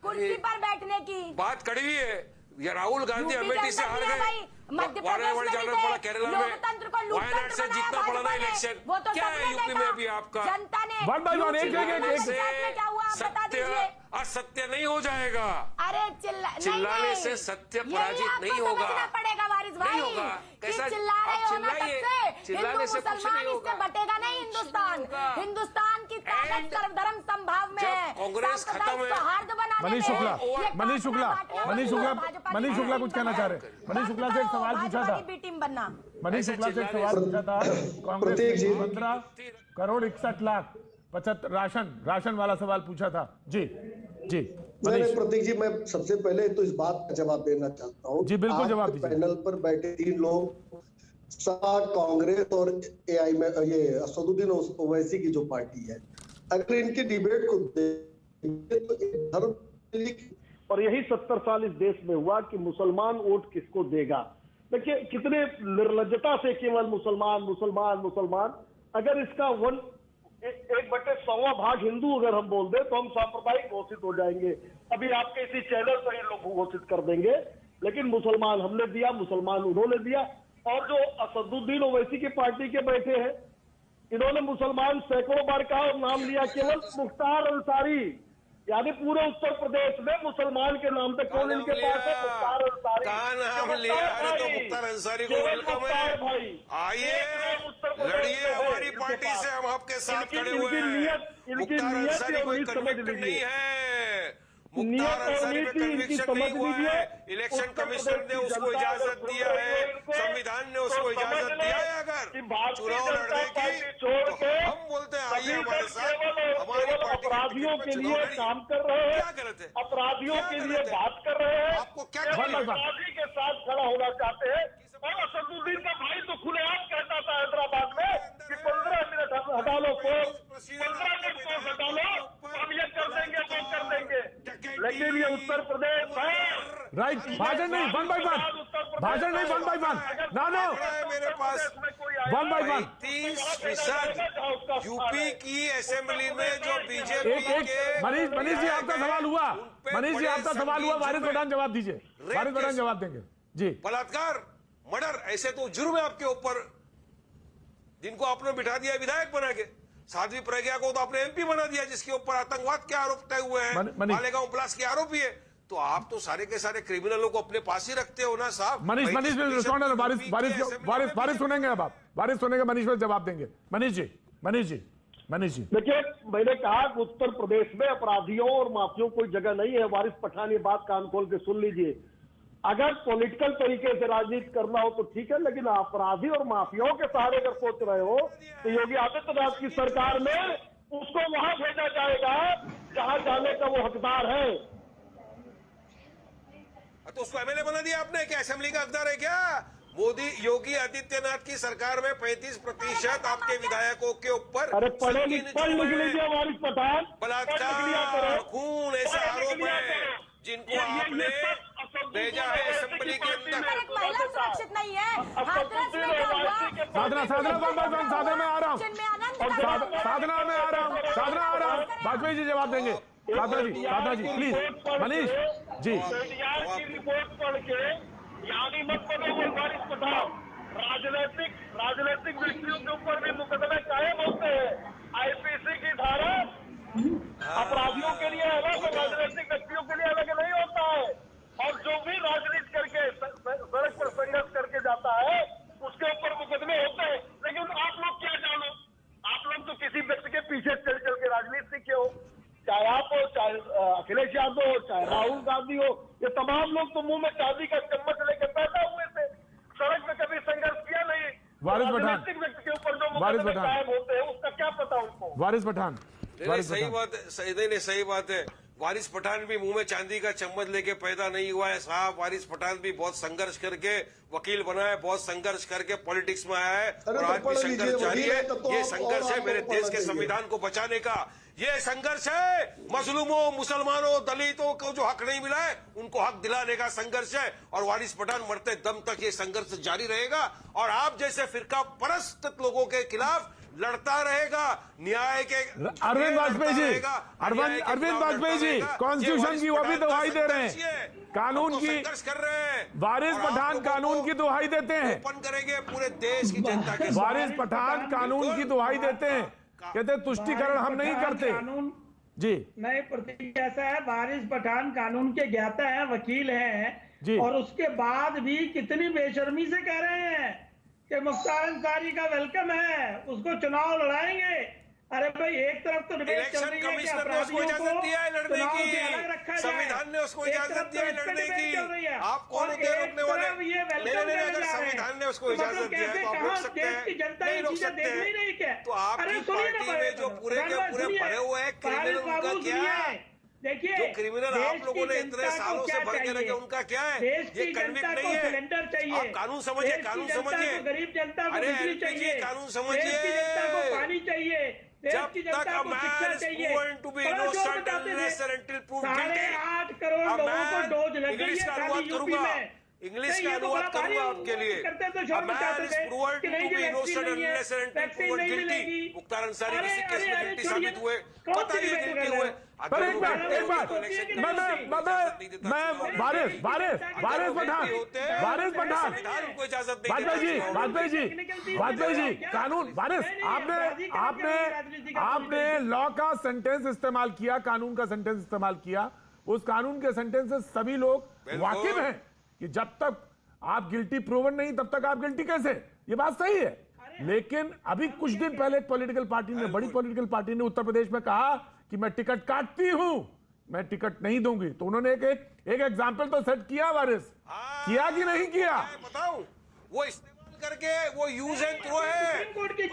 कुर्सी पर बैठने की बात कड़वी है, ये राहुल गांधी अमेठी से हार गए, मध्य प्रदेश में जाना पड़ा केरला में, लोकतंत्र को वायनाड से जीतना पड़ा ना इलेक्शन। वो तो क्या है यूपी में अभी आपका? जनता ने वन बाय वन क्या हुआ आप बता दीजिए। असत्य नहीं हो जाएगा, अरे चिल्लाने से सत्य पराजित नहीं होगा, पड़ेगा वारिस भाई। नहीं होगा। कैसा चिल्ला रहे हो ना तब से, चिल्लाने से कुछ नहीं होगा, इससे बटेगा नहीं हिंदुस्तान। हिंदुस्तान की ताकत सर्वधर्म संभाव में है। कांग्रेस खत्म है। मनीष शुक्ला कुछ कहना चाह रहे। मनीष शुक्ला से एक सवाल पूछा था, टीम बनना। मनीष शुक्ला से एक सवाल पूछा था, कांग्रेस ने 15 करोड़ 61 लाख 75 राशन वाला सवाल पूछा था। जी प्रतीक जी, मैं सबसे पहले तो इस बात का जवाब देना चाहता हूँ। जी बिल्कुल जवाब दीजिए। पैनल पर बैठे 3 लोग कांग्रेस और एआई में ये असदुद्दीन ओवैसी की जो पार्टी है, अगर इनके डिबेट को देखें तो धर्म और यही 70 साल इस देश में हुआ कि मुसलमान वोट किसको देगा। देखिए कितने निर्लज्जता से केवल मुसलमान। अगर इसका 1/100 भाग हिंदू अगर हम बोल दे तो हम सांप्रदायिक घोषित हो जाएंगे। अभी आपके इसी चैनल पर ही लोग घोषित कर देंगे, लेकिन मुसलमान हमने दिया, मुसलमान उन्होंने दिया। और जो असदुद्दीन ओवैसी की पार्टी के बैठे हैं, इन्होंने मुसलमान सैकड़ों बार कहा और नाम लिया केवल मुख्तार अंसारी, यानी पूरे उत्तर प्रदेश में मुसलमान के नाम पे कौन इनके पास है? मुख्तार अंसारी। मुख्तार अंसारी को वेलकम है, भाई आइए लड़िए हमारी पार्टी से, हम आपके साथ खड़े हुए हैं। मुख्तार अंसारी कोई कन्विक्टेड नहीं है, मुख्तार अंसारी में कन्विक्शन नहीं हुआ है। इलेक्शन कमीशन ने उसको इजाजत दिया है, संविधान ने उसको इजाजत दिया है। अगर चुनाव लड़ने की तो हम बोलते हैं आइए हमारे साथ, हमारी पार्टी अपराधियों के लिए काम कर रहे हैं, क्या गलत है? अपराधियों के लिए बात कर रहे हैं, आपको क्या अपराधी के साथ खड़ा होना चाहते हैं। और असदुद्दीन का भाई तो खुलेआम कहता था हैदराबाद में कि 15 मिनट हटा लो, 15 मिनट को हटा लो, हम ये कर देंगे, वो कर देंगे। लेकिन ये उत्तर प्रदेश है, राइट। भाषण नहीं, 1 बाय 1 भाषण नहीं, 1 बाय 1 ना मेरे पास 1 बाय 1 30% यूपी की असेंबली में जो बीजेपी के मनीष जी आपका सवाल हुआ, मनीष जी आपका सवाल हुआ, वारिस प्रधान जवाब दीजिए, वारिस प्रधान जवाब देंगे जी। बलात्कार, मर्डर, ऐसे तो जुर्म है आपके ऊपर, जिनको आपने बिठा दिया विधायक बना के। साध्वी प्रज्ञा को तो आपने एमपी बना दिया, जिसके ऊपर आतंकवाद के आरोप तय हुए हैं, मालेगांव ब्लास्ट के आरोपी है। तो आप तो सारे के सारे क्रिमिनलों को अपने पास ही रखते हो ना साहब। वारिस सुनेंगे, अब आप वारिस सुनेंगे, मनीष में जवाब देंगे। मनीष जी देखिए, मैंने कहा कि उत्तर प्रदेश में अपराधियों और माफियों कोई जगह नहीं है। वारिस पठान ये बात कान खोल के सुन लीजिए। अगर पॉलिटिकल तरीके से राजनीति करना हो तो ठीक है, लेकिन अपराधी और माफियाओं के सहारे अगर सोच रहे हो तो योगी आदित्यनाथ की सरकार में उसको वहां भेजा जाएगा जहां जाने का वो हकदार है। तो उसको एमएलए बना दिया आपने, क्या असेंबली का हकदार है क्या? मोदी योगी आदित्यनाथ की सरकार में 35% आपके विधायकों के ऊपर पढ़ लिख लीजिए वारिस पठान, बलात्कार, खून, ऐसे आरोप है जिनको आपने भेजा है असेंबली के अंदर। महिला सुरक्षित नहीं है। साधना में आ रहा हूँ, वाजपेयी जी जवाब देंगे। साधना जी प्लीज। मनीष जी की रिपोर्ट पढ़ के यानी मत बनो वारिस पठान, राजनीतिक व्यक्तियों के ऊपर भी मुकदमे कायम होते हैं। आईपीसी की धारा अपराधियों के लिए अलग, राजनीतिक व्यक्तियों के लिए अलग नहीं होता है। और जो भी राजनीति करके सड़क पर संघर्ष करके जाता है उसके ऊपर मुकदमे होते हैं। लेकिन आप लोग क्या जानो, आप लोग तो किसी व्यक्ति के पीछे चाहे आप हो, चाहे अखिलेश यादव हो, चाहे राहुल गांधी हो, ये तमाम लोग तो मुंह में चांदी का चम्मच लेके पैदा हुए थे, सड़क में कभी संघर्ष किया नहीं। वारिस पठान, राजनीतिक व्यक्ति के ऊपर जो वारिस मुकदमे पठान, कायम होते हैं उसका क्या पता उनको। वारिस पठान, सही बात है, सही बात है। वारिस पठान भी मुंह में चांदी का चम्मच लेके पैदा नहीं हुआ है साहब। वारिस पठान भी बहुत संघर्ष करके वकील बना है, बहुत संघर्ष करके पॉलिटिक्स में आया है और आज भी संघर्ष जारी है। ये संघर्ष है मेरे देश के संविधान को बचाने का। ये संघर्ष है मजलूमों, मुसलमानों, दलितों को जो हक नहीं मिला है उनको हक दिलाने का संघर्ष है। और वारिस पठान मरते दम तक ये संघर्ष जारी रहेगा और आप जैसे फिरका परस्त लोगों के खिलाफ लड़ता रहेगा। न्याय के अरविंद वाजपेयी जी, अरविंद वाजपेयी जी कॉन्स्टिट्यूशन की वो भी दुहाई दे रहे हैं, कानून की कर रहे हैं। वारिस पठान कानून की दुहाई देते हैं, ओपन करेंगे पूरे देश की जनता के। वारिस पठान कानून की दुहाई देते हैं, कहते तुष्टीकरण हम नहीं करते जी। नहीं, प्रतीक ऐसा है, वारिस पठान कानून के ज्ञाता है, वकील जी। हैं और उसके बाद भी कितनी बेशर्मी से कह रहे हैं कि मुख्तार अंसारी का वेलकम है, उसको चुनाव लड़ाएंगे। अरे भाई, एक तरफ तो डिबेट चल रही है कि अपराधियों को चुनाव से अलग रखा जाए, संविधान ने उसको इजाजत दी है लड़ने की। आप कौन होते हैं रोकने वाले? अगर संविधान ने उसको इजाजत दिया है तो आप रोक सकते हैं, नहीं रोक सकते हैं। तो आपकी पार्टी में जो पूरे के पूरे भरे हुए हैं क्रिमिनल, उनका क्या है? देखिए, जो क्रिमिनल आप लोगों ने इतने सालों से भर के रखे उनका क्या है? ये कन्विक्ट नहीं है। सिलेंडर चाहिए, आप कानून समझिए, कानून समझिए, गरीब जनता को बिजली चाहिए, कानून समझिए, जनता को पानी चाहिए, जब तक a man is proven to be innocent unless and until proved guilty, 8 crore लोगों को डोज लग गई है खाली यूपी में। इंग्लिश का अनुवाद करूंगा आपके लिए। A man is proven to be innocent unless and until proven guilty। Mukhtar Ansari किसी केस में गिल्टी साबित हुए, बताइए गिल्टी हुए। पर एक बार मैं वारिस वाजपेयी जी कानून, वारिस आपने लॉ का सेंटेंस इस्तेमाल किया, कानून का सेंटेंस इस्तेमाल किया। उस कानून के सेंटेंस से सभी लोग वाकिफ हैं कि जब तक आप गिल्टी प्रूवन नहीं तब तक आप गिल्टी कैसे, ये बात सही है। लेकिन अभी कुछ दिन पहले एक पॉलिटिकल पार्टी ने, बड़ी पॉलिटिकल पार्टी ने उत्तर प्रदेश में कहा कि मैं टिकट काटती हूं, मैं टिकट नहीं दूंगी। तो उन्होंने एक एग्जाम्पल तो सेट किया, वारिस किया कि नहीं किया? बताऊं, वो इस्तेमाल करके वो यूज एंड थ्रो है।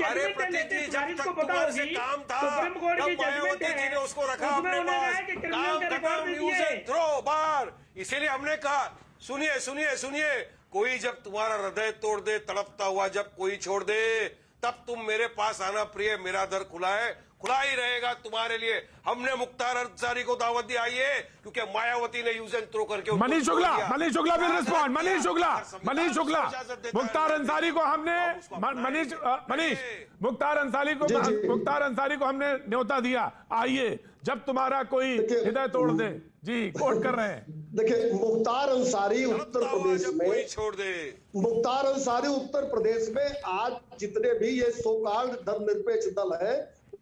अरे प्रतीक जी, जब तक तुम्हारे से काम था तब मायावती जी ने उसको रखा अपने पास, काम खत्म, यूज एंड थ्रो बार। इसीलिए हमने कहा सुनिए, कोई जब तुम्हारा हृदय तोड़ दे, तड़पता हुआ जब कोई छोड़ दे, तब तुम मेरे पास आना प्रिय, मेरा दर खुला है, खुला ही रहेगा तुम्हारे लिए। हमने मुख्तार अंसारी को दावत दी, आइए, क्योंकि मायावती ने यूज एंड थ्रो करके मनीष शुक्ला विल रिस्पॉन्ड। मनीष शुक्ला मुख्तार अंसारी को हमने मुख्तार अंसारी को हमने न्योता दिया, आइए जब तुम्हारा कोई हृदय तोड़ दे। जी, कोट कर रहे हैं। देखिए, मुख्तार अंसारी उत्तर प्रदेश में, छोड़ दे, मुख्तार अंसारी उत्तर प्रदेश में आज जितने भी ये सो कॉल्ड धर्मनिरपेक्ष दल है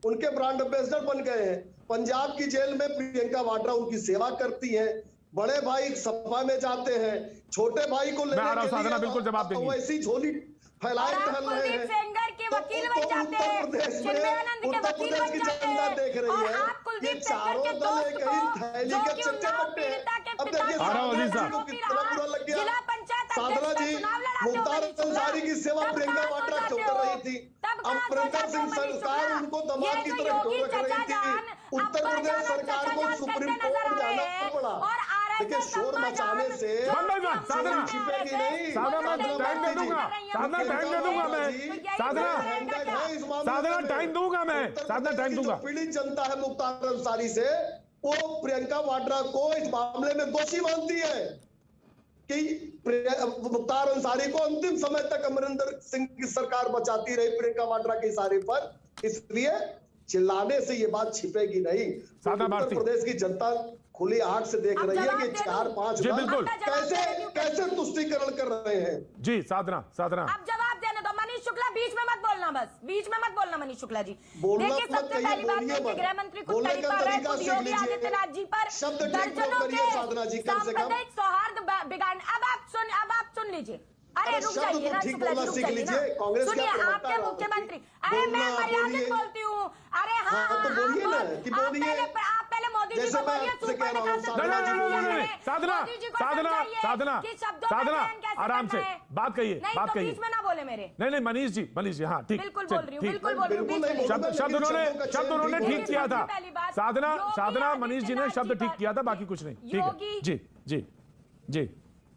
उनके ब्रांड एम्बेसडर बन गए हैं। पंजाब की जेल में प्रियंका वाड्रा उनकी सेवा करती है, बड़े भाई सभा में जाते हैं, छोटे भाई को लेने के लिए बिल्कुल जवाब देंगे, वैसी झोली फैलाए टहल रहे हैं। वकील बन जाते हैं, चिन्मयानंद के वकील बन जाते हैं, देख रही और है, आप कुलदीप ये चारों सेंगर के दल दोस्त एक को, ही थैली जो के कि चच्चे उन्नाव बट्टे हैं। पीड़िता के अब पिता देखिए, को कितना बुरा लग गया। जिला पंचायत साधना जी, मुख्तार अंसारी की सेवा प्रियंका वाड्रा क्यों कर रही थी? अमरिंदर सिंह सरकार उनको दमाद की तरह क्यों रख रही थी? उत्तर प्रदेश सरकार को सुप्रीम कोर्ट जाना पड़ा। देखिए, शोर मचाने से छिपेगी नहीं। साधना टाइम दे दूंगा मैं। पीड़ित जनता है मुख्तार अंसारी से, वो प्रियंका वाड्रा को इस मामले में दोषी मानती है कि मुख्तार अंसारी को अंतिम समय तक अमरिंदर सिंह की सरकार बचाती रही प्रियंका वाड्रा के इशारे पर। इसलिए चिल्लाने से ये बात छिपेगी नहीं। उत्तर प्रदेश की जनता खुली आंख से देख रही है कि 4-5 बिल्कुल कैसे तुष्टीकरण कर रहे हैं। जी, साधना अब जवाब देने दो। मनीष शुक्ला बीच में मत बोलना, बस बीच में मत बोलना मनीष शुक्ला जी। देखिए, सबसे पहली बात है कि गृह मंत्री खुद तरीका है, खुद योगी आदित्यनाथ जी पर दर्जनों के सांप्रदायिक सौहार्द बिगाड़ने। अब आप सुन लीजिए। अरे रुक जाइए ना शुक्ला जी, रुक जाइए ना, सुनिए। आपके मुख्यमंत्री, अरे मैं मर्यादित बोलती हूँ। अरे हाँ, आप पहले मोदी जी को बोलिए सुपर निकाल नहीं, साधना साधना साधना साधना आराम से बात कहिए, बात कहिए। बीच में ना बोले मेरे। नहीं मनीष जी हाँ ठीक, बिल्कुल बोल रही हूँ, बिल्कुल बोल रही हूँ। शब्द उन्होंने ठीक किया था। साधना मनीष जी ने शब्द ठीक किया था, बाकी कुछ नहीं। ठीक है जी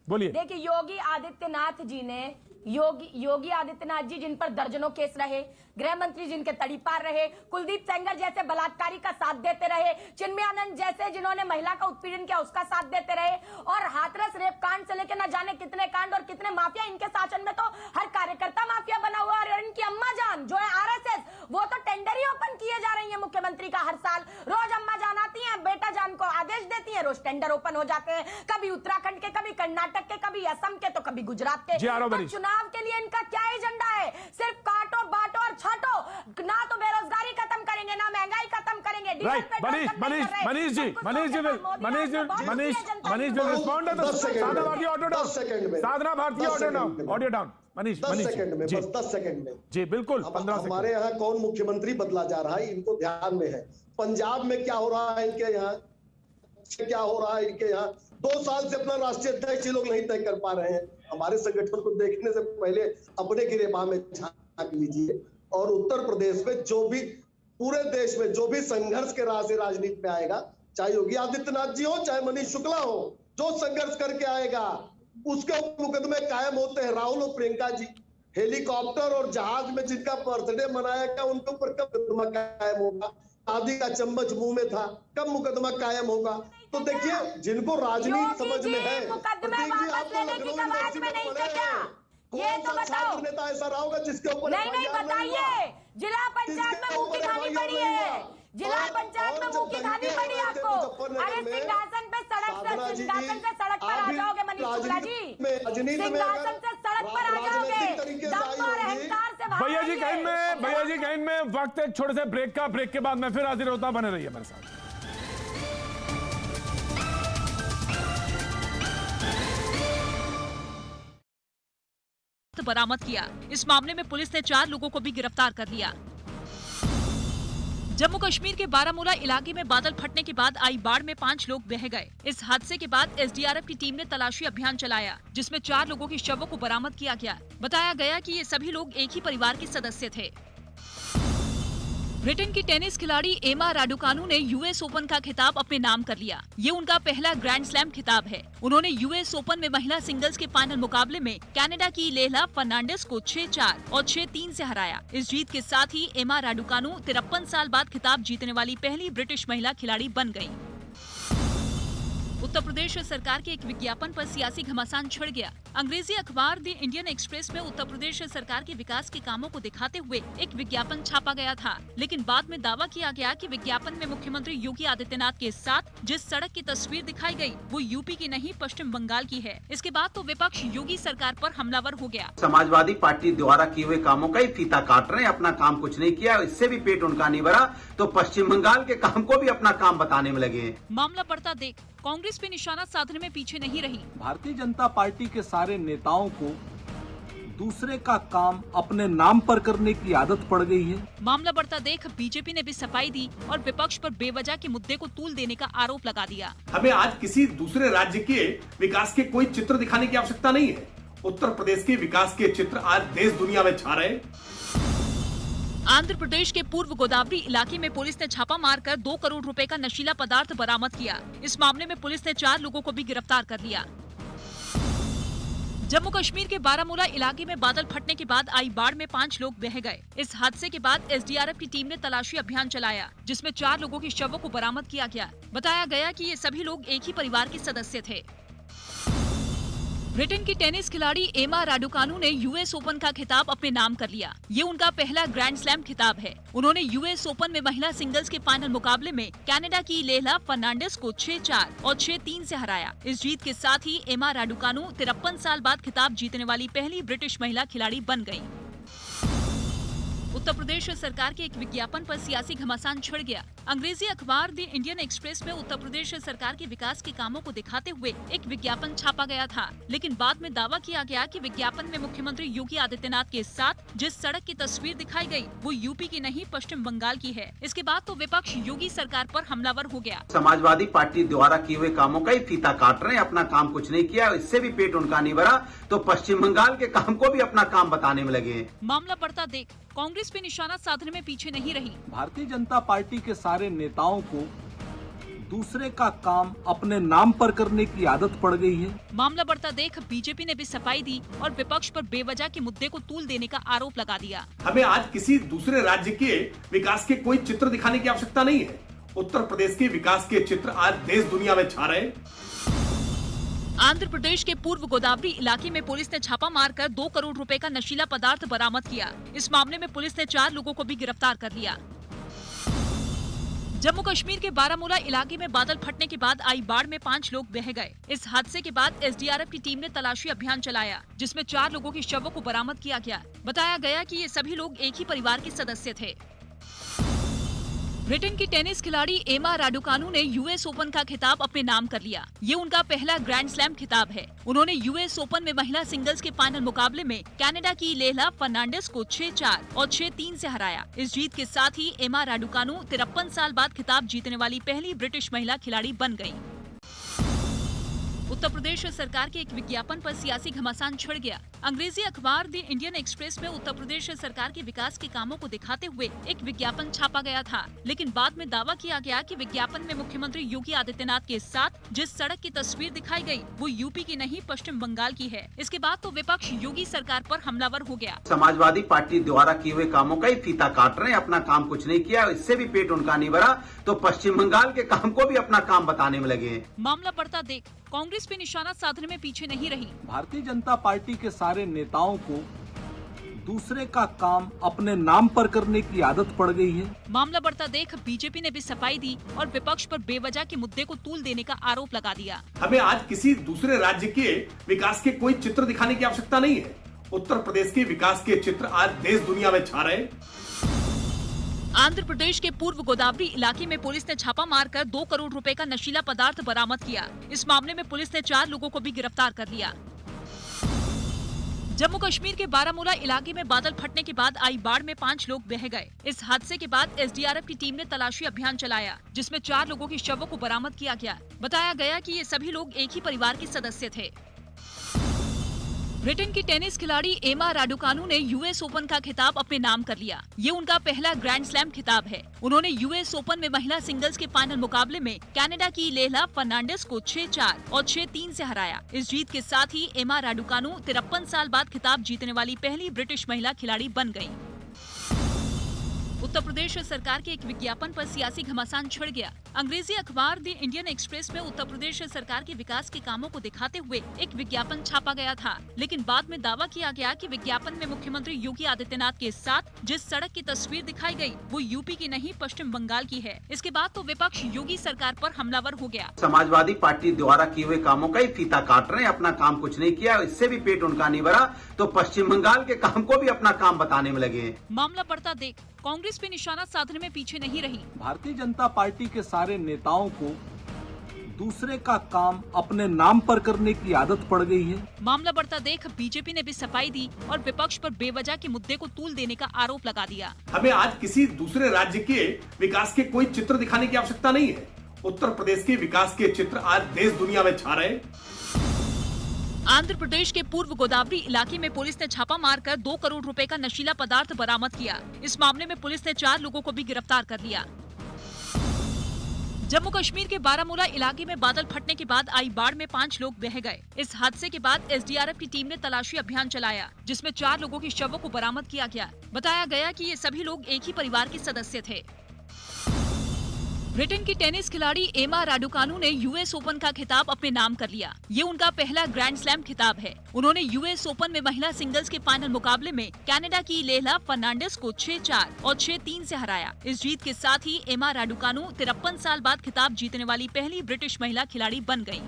बोलिए। देखिए योगी आदित्यनाथ जी ने योगी आदित्यनाथ जी जिन पर दर्जनों केस रहे, गृह मंत्री जिनके तड़ीपार रहे, कुलदीप सेंगर जैसे बलात्कारी का साथ देते रहे, चिन्मय आनंद जैसे जिन्होंने महिला का उत्पीड़न किया उसका साथ देते रहे, और हाथरस रेप कांड से लेकर न जाने कितने कांड और कितने माफिया, इनके शासन में तो हर कार्यकर्ता माफिया बना हुआ है। और इनकी अम्मा जान जो है आरएसएस, वो तो टेंडर ही ओपन किए जा रही है मुख्यमंत्री का हर साल। रोज अम्मा जान आती है, बेटा जान को आदेश देती है, रोज टेंडर ओपन हो जाते हैं, कभी उत्तराखंड के, कभी कर्नाटक के, कभी असम के, तो कभी गुजरात के। चुनाव के लिए इनका क्या एजेंडा है? सिर्फ काटो बांटो और छाटो। ना तो बेरोजगारी खत्म करेंगे, ना महंगाई खत्म करेंगे। मनीष जी रिस्पॉन्ड है तो Sadhana Bharati audio down, Sadhana Bharati audio down. Manish 10 second में, बस 10 सेकंड में जी बिल्कुल। 15 सेकंड। हमारे यहाँ कौन मुख्यमंत्री बदला जा रहा है इनको ध्यान में है। पंजाब में क्या हो रहा है इनके यहाँ, क्या हो रहा है इनके यहाँ। 2 साल से अपना राष्ट्रीय अध्यक्ष लोग नहीं तय कर पा रहे हैं। हमारे संगठन को देखने से पहले अपने गिरेबान में झांक लीजिए। और उत्तर प्रदेश में जो भी, पूरे देश में जो भी संघर्ष के राह से राजनीति में आएगा, चाहे योगी आदित्यनाथ जी हो चाहे मनीष शुक्ला हो, जो संघर्ष करके आएगा उसके मुकदमे कायम होते हैं। राहुल और प्रियंका जी हेलीकॉप्टर और जहाज में जिनका बर्थडे मनाया गया उनके ऊपर कब मुकदमा कायम होगा? आदि का चम्मच मुंह में था, कब मुकदमा कायम होगा? तो देखिए जिनको राजनीति समझ में है, ये तो बताओ नेता ऐसा रहा होगा जिसके ऊपर नहीं बताइए। जिला पंचायत में मुंह की खानी पड़ी है, जिला पंचायत में मुंह की खानी पड़ी आपको। अरे सिंहासन पे सिंहासन से सड़क पर आ जाओगे मनीष शुक्ला जी, सिंहासन से सड़क पर आ जाओगे दम और अहंकार से। भैया जी कहीं में वक्त एक छोटे से ब्रेक का, ब्रेक के बाद मैं फिर हाजिर होता, बने रहिए मेरे साथ। बरामद किया। इस मामले में पुलिस ने 4 लोगों को भी गिरफ्तार कर लिया। जम्मू कश्मीर के बारामूला इलाके में बादल फटने के बाद आई बाढ़ में 5 लोग बह गए। इस हादसे के बाद एसडीआरएफ की टीम ने तलाशी अभियान चलाया, जिसमें 4 लोगों के शवों को बरामद किया गया। बताया गया कि ये सभी लोग एक ही परिवार के सदस्य थे। ब्रिटेन की टेनिस खिलाड़ी एमा राडुकानू ने यूएस ओपन का खिताब अपने नाम कर लिया। ये उनका पहला ग्रैंड स्लैम खिताब है। उन्होंने यूएस ओपन में महिला सिंगल्स के फाइनल मुकाबले में कनाडा की लेला फर्नांडिस को 6-4 और 6-3 से हराया। इस जीत के साथ ही एमा राडुकानू 53 साल बाद खिताब जीतने वाली पहली ब्रिटिश महिला खिलाड़ी बन गयी। उत्तर प्रदेश सरकार के एक विज्ञापन पर सियासी घमासान छिड़ गया। अंग्रेजी अखबार द इंडियन एक्सप्रेस में उत्तर प्रदेश सरकार के विकास के कामों को दिखाते हुए एक विज्ञापन छापा गया था, लेकिन बाद में दावा किया गया कि विज्ञापन में मुख्यमंत्री योगी आदित्यनाथ के साथ जिस सड़क की तस्वीर दिखाई गई वो यूपी की नहीं पश्चिम बंगाल की है। इसके बाद तो विपक्ष योगी सरकार पर हमलावर हो गया। समाजवादी पार्टी द्वारा किए हुए कामों का ही फीता काट रहे हैं, अपना काम कुछ नहीं किया, इससे भी पेट उनका नहीं भरा तो पश्चिम बंगाल के काम को भी अपना काम बताने में लगे हैं। मामला बढ़ता देख कांग्रेस पे निशाना साधने में पीछे नहीं रही। भारतीय जनता पार्टी के सारे नेताओं को दूसरे का काम अपने नाम पर करने की आदत पड़ गई है। मामला बढ़ता देख बीजेपी ने भी सफाई दी और विपक्ष पर बेवजह के मुद्दे को तूल देने का आरोप लगा दिया। हमें आज किसी दूसरे राज्य के विकास के कोई चित्र दिखाने की आवश्यकता नहीं है। उत्तर प्रदेश के विकास के चित्र आज देश दुनिया में छा रहे हैं। आंध्र प्रदेश के पूर्व गोदावरी इलाके में पुलिस ने छापा मारकर 2 करोड़ रुपए का नशीला पदार्थ बरामद किया। इस मामले में पुलिस ने 4 लोगों को भी गिरफ्तार कर लिया। जम्मू कश्मीर के बारामूला इलाके में बादल फटने के बाद आई बाढ़ में 5 लोग बह गए। इस हादसे के बाद एसडीआरएफ की टीम ने तलाशी अभियान चलाया, जिसमें 4 लोगों के शवों को बरामद किया गया। बताया गया कि ये सभी लोग एक ही परिवार के सदस्य थे। ब्रिटेन की टेनिस खिलाड़ी एमा राडुकानू ने यूएस ओपन का खिताब अपने नाम कर लिया। ये उनका पहला ग्रैंड स्लैम खिताब है। उन्होंने यूएस ओपन में महिला सिंगल्स के फाइनल मुकाबले में कनाडा की लेला फर्नांडिस को 6-4 और 6-3 से हराया। इस जीत के साथ ही एमा राडुकानू 53 साल बाद खिताब जीतने वाली पहली ब्रिटिश महिला खिलाड़ी बन गयी। उत्तर प्रदेश सरकार के एक विज्ञापन पर सियासी घमासान छिड़ गया। अंग्रेजी अखबार द इंडियन एक्सप्रेस में उत्तर प्रदेश सरकार के विकास के कामों को दिखाते हुए एक विज्ञापन छापा गया था, लेकिन बाद में दावा किया गया कि विज्ञापन में मुख्यमंत्री योगी आदित्यनाथ के साथ जिस सड़क की तस्वीर दिखाई गई वो यूपी की नहीं पश्चिम बंगाल की है। इसके बाद तो विपक्ष योगी सरकार पर हमलावर हो गया। समाजवादी पार्टी द्वारा किए हुए कामों का ही फीता काट रहे हैं, अपना काम कुछ नहीं किया, इससे भी पेट उनका नहीं भरा तो पश्चिम बंगाल के काम को भी अपना काम बताने में लगे हैं। मामला बढ़ता देख कांग्रेस पे निशाना साधने में पीछे नहीं रही। भारतीय जनता पार्टी के सारे नेताओं को दूसरे का काम अपने नाम पर करने की आदत पड़ गई है। मामला बढ़ता देख बीजेपी ने भी सफाई दी और विपक्ष पर बेवजह के मुद्दे को तूल देने का आरोप लगा दिया। हमें आज किसी दूसरे राज्य के विकास के कोई चित्र दिखाने की आवश्यकता नहीं है। उत्तर प्रदेश के विकास के चित्र आज देश दुनिया में छा रहे हैं। आंध्र प्रदेश के पूर्व गोदावरी इलाके में पुलिस ने छापा मारकर 2 करोड़ रुपए का नशीला पदार्थ बरामद किया। इस मामले में पुलिस ने 4 लोगों को भी गिरफ्तार कर लिया। जम्मू कश्मीर के बारामूला इलाके में बादल फटने के बाद आई बाढ़ में 5 लोग बह गए। इस हादसे के बाद एसडीआरएफ की टीम ने तलाशी अभियान चलाया, जिसमें 4 लोगों के शवों को बरामद किया गया। बताया गया कि ये सभी लोग एक ही परिवार के सदस्य थे। ब्रिटेन की टेनिस खिलाड़ी एमा राडुकानू ने यूएस ओपन का खिताब अपने नाम कर लिया। ये उनका पहला ग्रैंड स्लैम खिताब है। उन्होंने यूएस ओपन में महिला सिंगल्स के फाइनल मुकाबले में कनाडा की लेला फर्नांडिस को 6-4 और 6-3 से हराया। इस जीत के साथ ही एमा राडुकानू 53 साल बाद खिताब जीतने वाली पहली ब्रिटिश महिला खिलाड़ी बन गयी। उत्तर प्रदेश सरकार के एक विज्ञापन पर सियासी घमासान छिड़ गया। अंग्रेजी अखबार द इंडियन एक्सप्रेस में उत्तर प्रदेश सरकार के विकास के कामों को दिखाते हुए एक विज्ञापन छापा गया था, लेकिन बाद में दावा किया गया कि विज्ञापन में मुख्यमंत्री योगी आदित्यनाथ के साथ जिस सड़क की तस्वीर दिखाई गई वो यूपी की नहीं पश्चिम बंगाल की है। इसके बाद तो विपक्ष योगी सरकार पर हमलावर हो गया। समाजवादी पार्टी द्वारा किए हुए कामों का ही फीता काट रहे हैं, अपना काम कुछ नहीं किया, इससे भी पेट उनका नहीं भरा तो पश्चिम बंगाल के काम को भी अपना काम बताने में लगे हैं। मामला बढ़ता देख कांग्रेस पे निशाना साधने में पीछे नहीं रही। भारतीय जनता पार्टी के सारे नेताओं को दूसरे का काम अपने नाम पर करने की आदत पड़ गई है। मामला बढ़ता देख बीजेपी ने भी सफाई दी और विपक्ष पर बेवजह के मुद्दे को तूल देने का आरोप लगा दिया। हमें आज किसी दूसरे राज्य के विकास के कोई चित्र दिखाने की आवश्यकता नहीं है। उत्तर प्रदेश के विकास के चित्र आज देश दुनिया में छा रहे हैं। आंध्र प्रदेश के पूर्व गोदावरी इलाके में पुलिस ने छापा मारकर 2 करोड़ रुपए का नशीला पदार्थ बरामद किया। इस मामले में पुलिस ने 4 लोगों को भी गिरफ्तार कर लिया। जम्मू कश्मीर के बारामूला इलाके में बादल फटने के बाद आई बाढ़ में 5 लोग बह गए। इस हादसे के बाद एसडीआरएफ की टीम ने तलाशी अभियान चलाया, जिसमें 4 लोगों के शवों को बरामद किया गया। बताया गया कि ये सभी लोग एक ही परिवार के सदस्य थे। ब्रिटेन की टेनिस खिलाड़ी एमा राडुकानू ने यूएस ओपन का खिताब अपने नाम कर लिया। ये उनका पहला ग्रैंड स्लैम खिताब है। उन्होंने यूएस ओपन में महिला सिंगल्स के फाइनल मुकाबले में कनाडा की लेला फर्नांडिस को 6-4 और 6-3 से हराया। इस जीत के साथ ही एमा राडुकानू 53 साल बाद खिताब जीतने वाली पहली ब्रिटिश महिला खिलाड़ी बन गयी। उत्तर प्रदेश सरकार के एक विज्ञापन पर सियासी घमासान छिड़ गया। अंग्रेजी अखबार द इंडियन एक्सप्रेस में उत्तर प्रदेश सरकार के विकास के कामों को दिखाते हुए एक विज्ञापन छापा गया था, लेकिन बाद में दावा किया गया कि विज्ञापन में मुख्यमंत्री योगी आदित्यनाथ के साथ जिस सड़क की तस्वीर दिखाई गई वो यूपी की नहीं पश्चिम बंगाल की है। इसके बाद तो विपक्ष योगी सरकार पर हमलावर हो गया। समाजवादी पार्टी द्वारा किए हुए कामों का ही फीता काट रहे हैं, अपना काम कुछ नहीं किया, इससे भी पेट उनका नहीं भरा तो पश्चिम बंगाल के काम को भी अपना काम बताने में लगे हैं। मामला बढ़ता देख कांग्रेस पे निशाना साधने में पीछे नहीं रही। भारतीय जनता पार्टी के सारे नेताओं को दूसरे का काम अपने नाम पर करने की आदत पड़ गई है। मामला बढ़ता देख बीजेपी ने भी सफाई दी और विपक्ष पर बेवजह के मुद्दे को तूल देने का आरोप लगा दिया। हमें आज किसी दूसरे राज्य के विकास के कोई चित्र दिखाने की आवश्यकता नहीं है। उत्तर प्रदेश के विकास के चित्र आज देश दुनिया में छा रहे हैं। आंध्र प्रदेश के पूर्व गोदावरी इलाके में पुलिस ने छापा मारकर 2 करोड़ रुपए का नशीला पदार्थ बरामद किया। इस मामले में पुलिस ने 4 लोगों को भी गिरफ्तार कर लिया। जम्मू कश्मीर के बारामूला इलाके में बादल फटने के बाद आई बाढ़ में 5 लोग बह गए। इस हादसे के बाद एसडीआरएफ की टीम ने तलाशी अभियान चलाया, जिसमें 4 लोगों के शवों को बरामद किया गया। बताया गया कि ये सभी लोग एक ही परिवार के सदस्य थे। ब्रिटेन की टेनिस खिलाड़ी एमा राडुकानू ने यूएस ओपन का खिताब अपने नाम कर लिया। ये उनका पहला ग्रैंड स्लैम खिताब है। उन्होंने यूएस ओपन में महिला सिंगल्स के फाइनल मुकाबले में कनाडा की लेला फर्नांडिस को 6-4 और 6-3 से हराया। इस जीत के साथ ही एमा राडुकानू 53 साल बाद खिताब जीतने वाली पहली ब्रिटिश महिला खिलाड़ी बन गयी।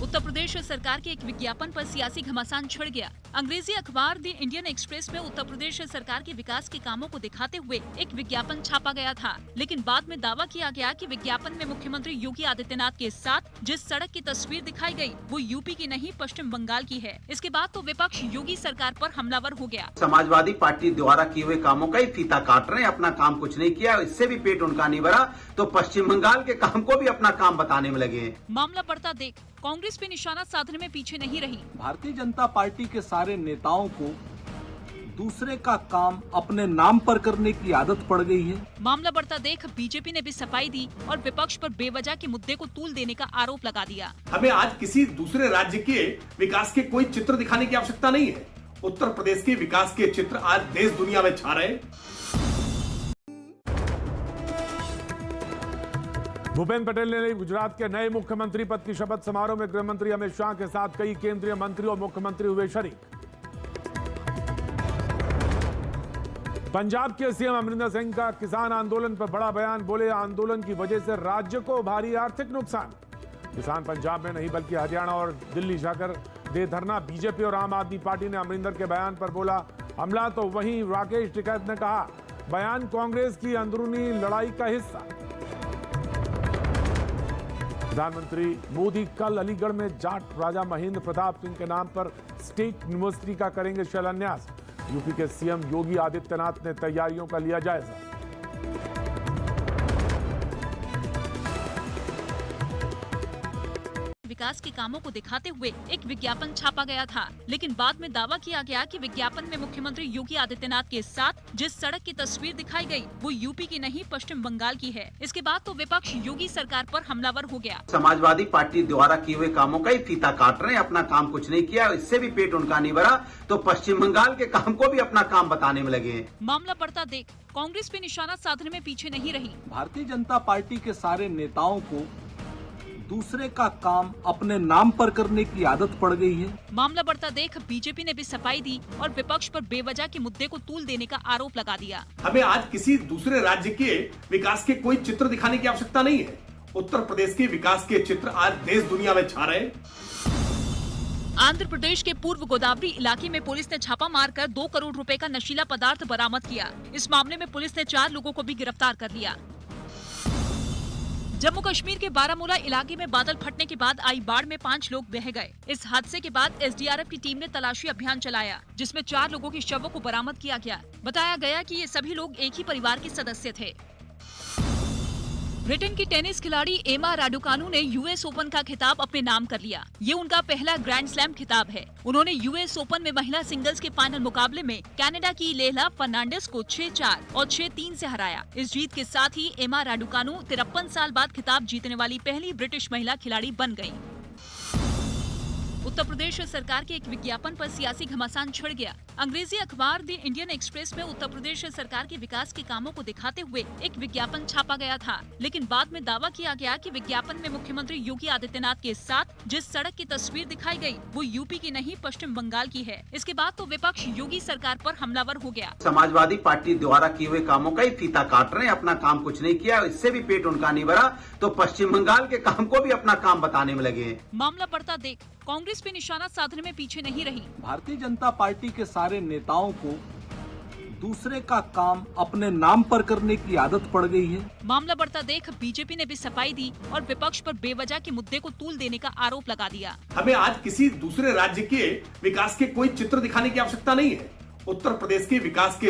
उत्तर प्रदेश सरकार के एक विज्ञापन पर सियासी घमासान छिड़ गया। अंग्रेजी अखबार द इंडियन एक्सप्रेस में उत्तर प्रदेश सरकार के विकास के कामों को दिखाते हुए एक विज्ञापन छापा गया था, लेकिन बाद में दावा किया गया कि विज्ञापन में मुख्यमंत्री योगी आदित्यनाथ के साथ जिस सड़क की तस्वीर दिखाई गई वो यूपी की नहीं पश्चिम बंगाल की है। इसके बाद तो विपक्ष योगी सरकार पर हमलावर हो गया। समाजवादी पार्टी द्वारा किए हुए कामों का ही फीता काट रहे हैं, अपना काम कुछ नहीं किया, इससे भी पेट उनका नहीं भरा तो पश्चिम बंगाल के काम को भी अपना काम बताने में लगे हैं। मामला बढ़ता देख कांग्रेस पे निशाना साधने में पीछे नहीं रही। भारतीय जनता पार्टी के सारे नेताओं को दूसरे का काम अपने नाम पर करने की आदत पड़ गई है। मामला बढ़ता देख बीजेपी ने भी सफाई दी और विपक्ष पर बेवजह के मुद्दे को तूल देने का आरोप लगा दिया। हमें आज किसी दूसरे राज्य के विकास के कोई चित्र दिखाने की आवश्यकता नहीं है। उत्तर प्रदेश के विकास के चित्र आज देश दुनिया में छा रहे हैं। भूपेन्द्र पटेल ने गुजरात के नए मुख्यमंत्री पद की शपथ समारोह में गृह मंत्री अमित शाह के साथ कई केंद्रीय मंत्री और मुख्यमंत्री हुए शरीक। पंजाब के सीएम अमरिंदर सिंह का किसान आंदोलन पर बड़ा बयान, बोले आंदोलन की वजह से राज्य को भारी आर्थिक नुकसान। किसान पंजाब में नहीं बल्कि हरियाणा और दिल्ली जाकर दे धरना। बीजेपी और आम आदमी पार्टी ने अमरिंदर के बयान पर बोला हमला, तो वहीं राकेश टिकैत ने कहा बयान कांग्रेस की अंदरूनी लड़ाई का हिस्सा। प्रधानमंत्री मोदी कल अलीगढ़ में जाट राजा महेंद्र प्रताप सिंह के नाम पर स्टेट यूनिवर्सिटी का करेंगे शिलान्यास। यूपी के सीएम योगी आदित्यनाथ ने तैयारियों का लिया जायजा। विकास के कामों को दिखाते हुए एक विज्ञापन छापा गया था, लेकिन बाद में दावा किया गया कि विज्ञापन में मुख्यमंत्री योगी आदित्यनाथ के साथ जिस सड़क की तस्वीर दिखाई गई वो यूपी की नहीं पश्चिम बंगाल की है। इसके बाद तो विपक्ष योगी सरकार पर हमलावर हो गया। समाजवादी पार्टी द्वारा किए हुए कामों का ही फीता काट रहे हैं, अपना काम कुछ नहीं किया, इससे भी पेट उनका नहीं भरा तो पश्चिम बंगाल के काम को भी अपना काम बताने में लगे हैं। मामला बढ़ता देख कांग्रेस पे निशाना साधने में पीछे नहीं रही। भारतीय जनता पार्टी के सारे नेताओं को दूसरे का काम अपने नाम पर करने की आदत पड़ गई है। मामला बढ़ता देख बीजेपी ने भी सफाई दी और विपक्ष पर बेवजह के मुद्दे को तूल देने का आरोप लगा दिया। हमें आज किसी दूसरे राज्य के विकास के कोई चित्र दिखाने की आवश्यकता नहीं है। उत्तर प्रदेश के विकास के चित्र आज देश दुनिया में छा रहे हैं। आंध्र प्रदेश के पूर्व गोदावरी इलाके में पुलिस ने छापा मारकर 2 करोड़ रुपए का नशीला पदार्थ बरामद किया। इस मामले में पुलिस ने 4 लोगों को भी गिरफ्तार कर लिया। जम्मू कश्मीर के बारामूला इलाके में बादल फटने के बाद आई बाढ़ में 5 लोग बह गए। इस हादसे के बाद एसडीआरएफ की टीम ने तलाशी अभियान चलाया, जिसमें 4 लोगों के शवों को बरामद किया गया। बताया गया कि ये सभी लोग एक ही परिवार के सदस्य थे। ब्रिटेन की टेनिस खिलाड़ी एमा राडुकानु ने यूएस ओपन का खिताब अपने नाम कर लिया। ये उनका पहला ग्रैंड स्लैम खिताब है। उन्होंने यूएस ओपन में महिला सिंगल्स के फाइनल मुकाबले में कनाडा की लेला फर्नांडिस को 6-4 और 6-3 से हराया। इस जीत के साथ ही एमा राडुकानु 53 साल बाद खिताब जीतने वाली पहली ब्रिटिश महिला खिलाड़ी बन गयी। उत्तर प्रदेश सरकार के एक विज्ञापन पर सियासी घमासान छिड़ गया। अंग्रेजी अखबार द इंडियन एक्सप्रेस में उत्तर प्रदेश सरकार के विकास के कामों को दिखाते हुए एक विज्ञापन छापा गया था, लेकिन बाद में दावा किया गया कि विज्ञापन में मुख्यमंत्री योगी आदित्यनाथ के साथ जिस सड़क की तस्वीर दिखाई गई वो यूपी की नहीं पश्चिम बंगाल की है। इसके बाद तो विपक्ष योगी सरकार पर हमलावर हो गया। समाजवादी पार्टी द्वारा किए हुए कामों का ही फीता काट रहे हैं, अपना काम कुछ नहीं किया, इससे भी पेट उनका नहीं भरा तो पश्चिम बंगाल के काम को भी अपना काम बताने में लगे हैं। मामला बढ़ता देख कांग्रेस पे निशाना साधने में पीछे नहीं रही। भारतीय जनता पार्टी के सारे नेताओं को दूसरे का काम अपने नाम पर करने की आदत पड़ गई है। मामला बढ़ता देख बीजेपी ने भी सफाई दी और विपक्ष पर बेवजह के मुद्दे को तूल देने का आरोप लगा दिया। हमें आज किसी दूसरे राज्य के विकास के कोई चित्र दिखाने की आवश्यकता नहीं है। उत्तर प्रदेश के विकास के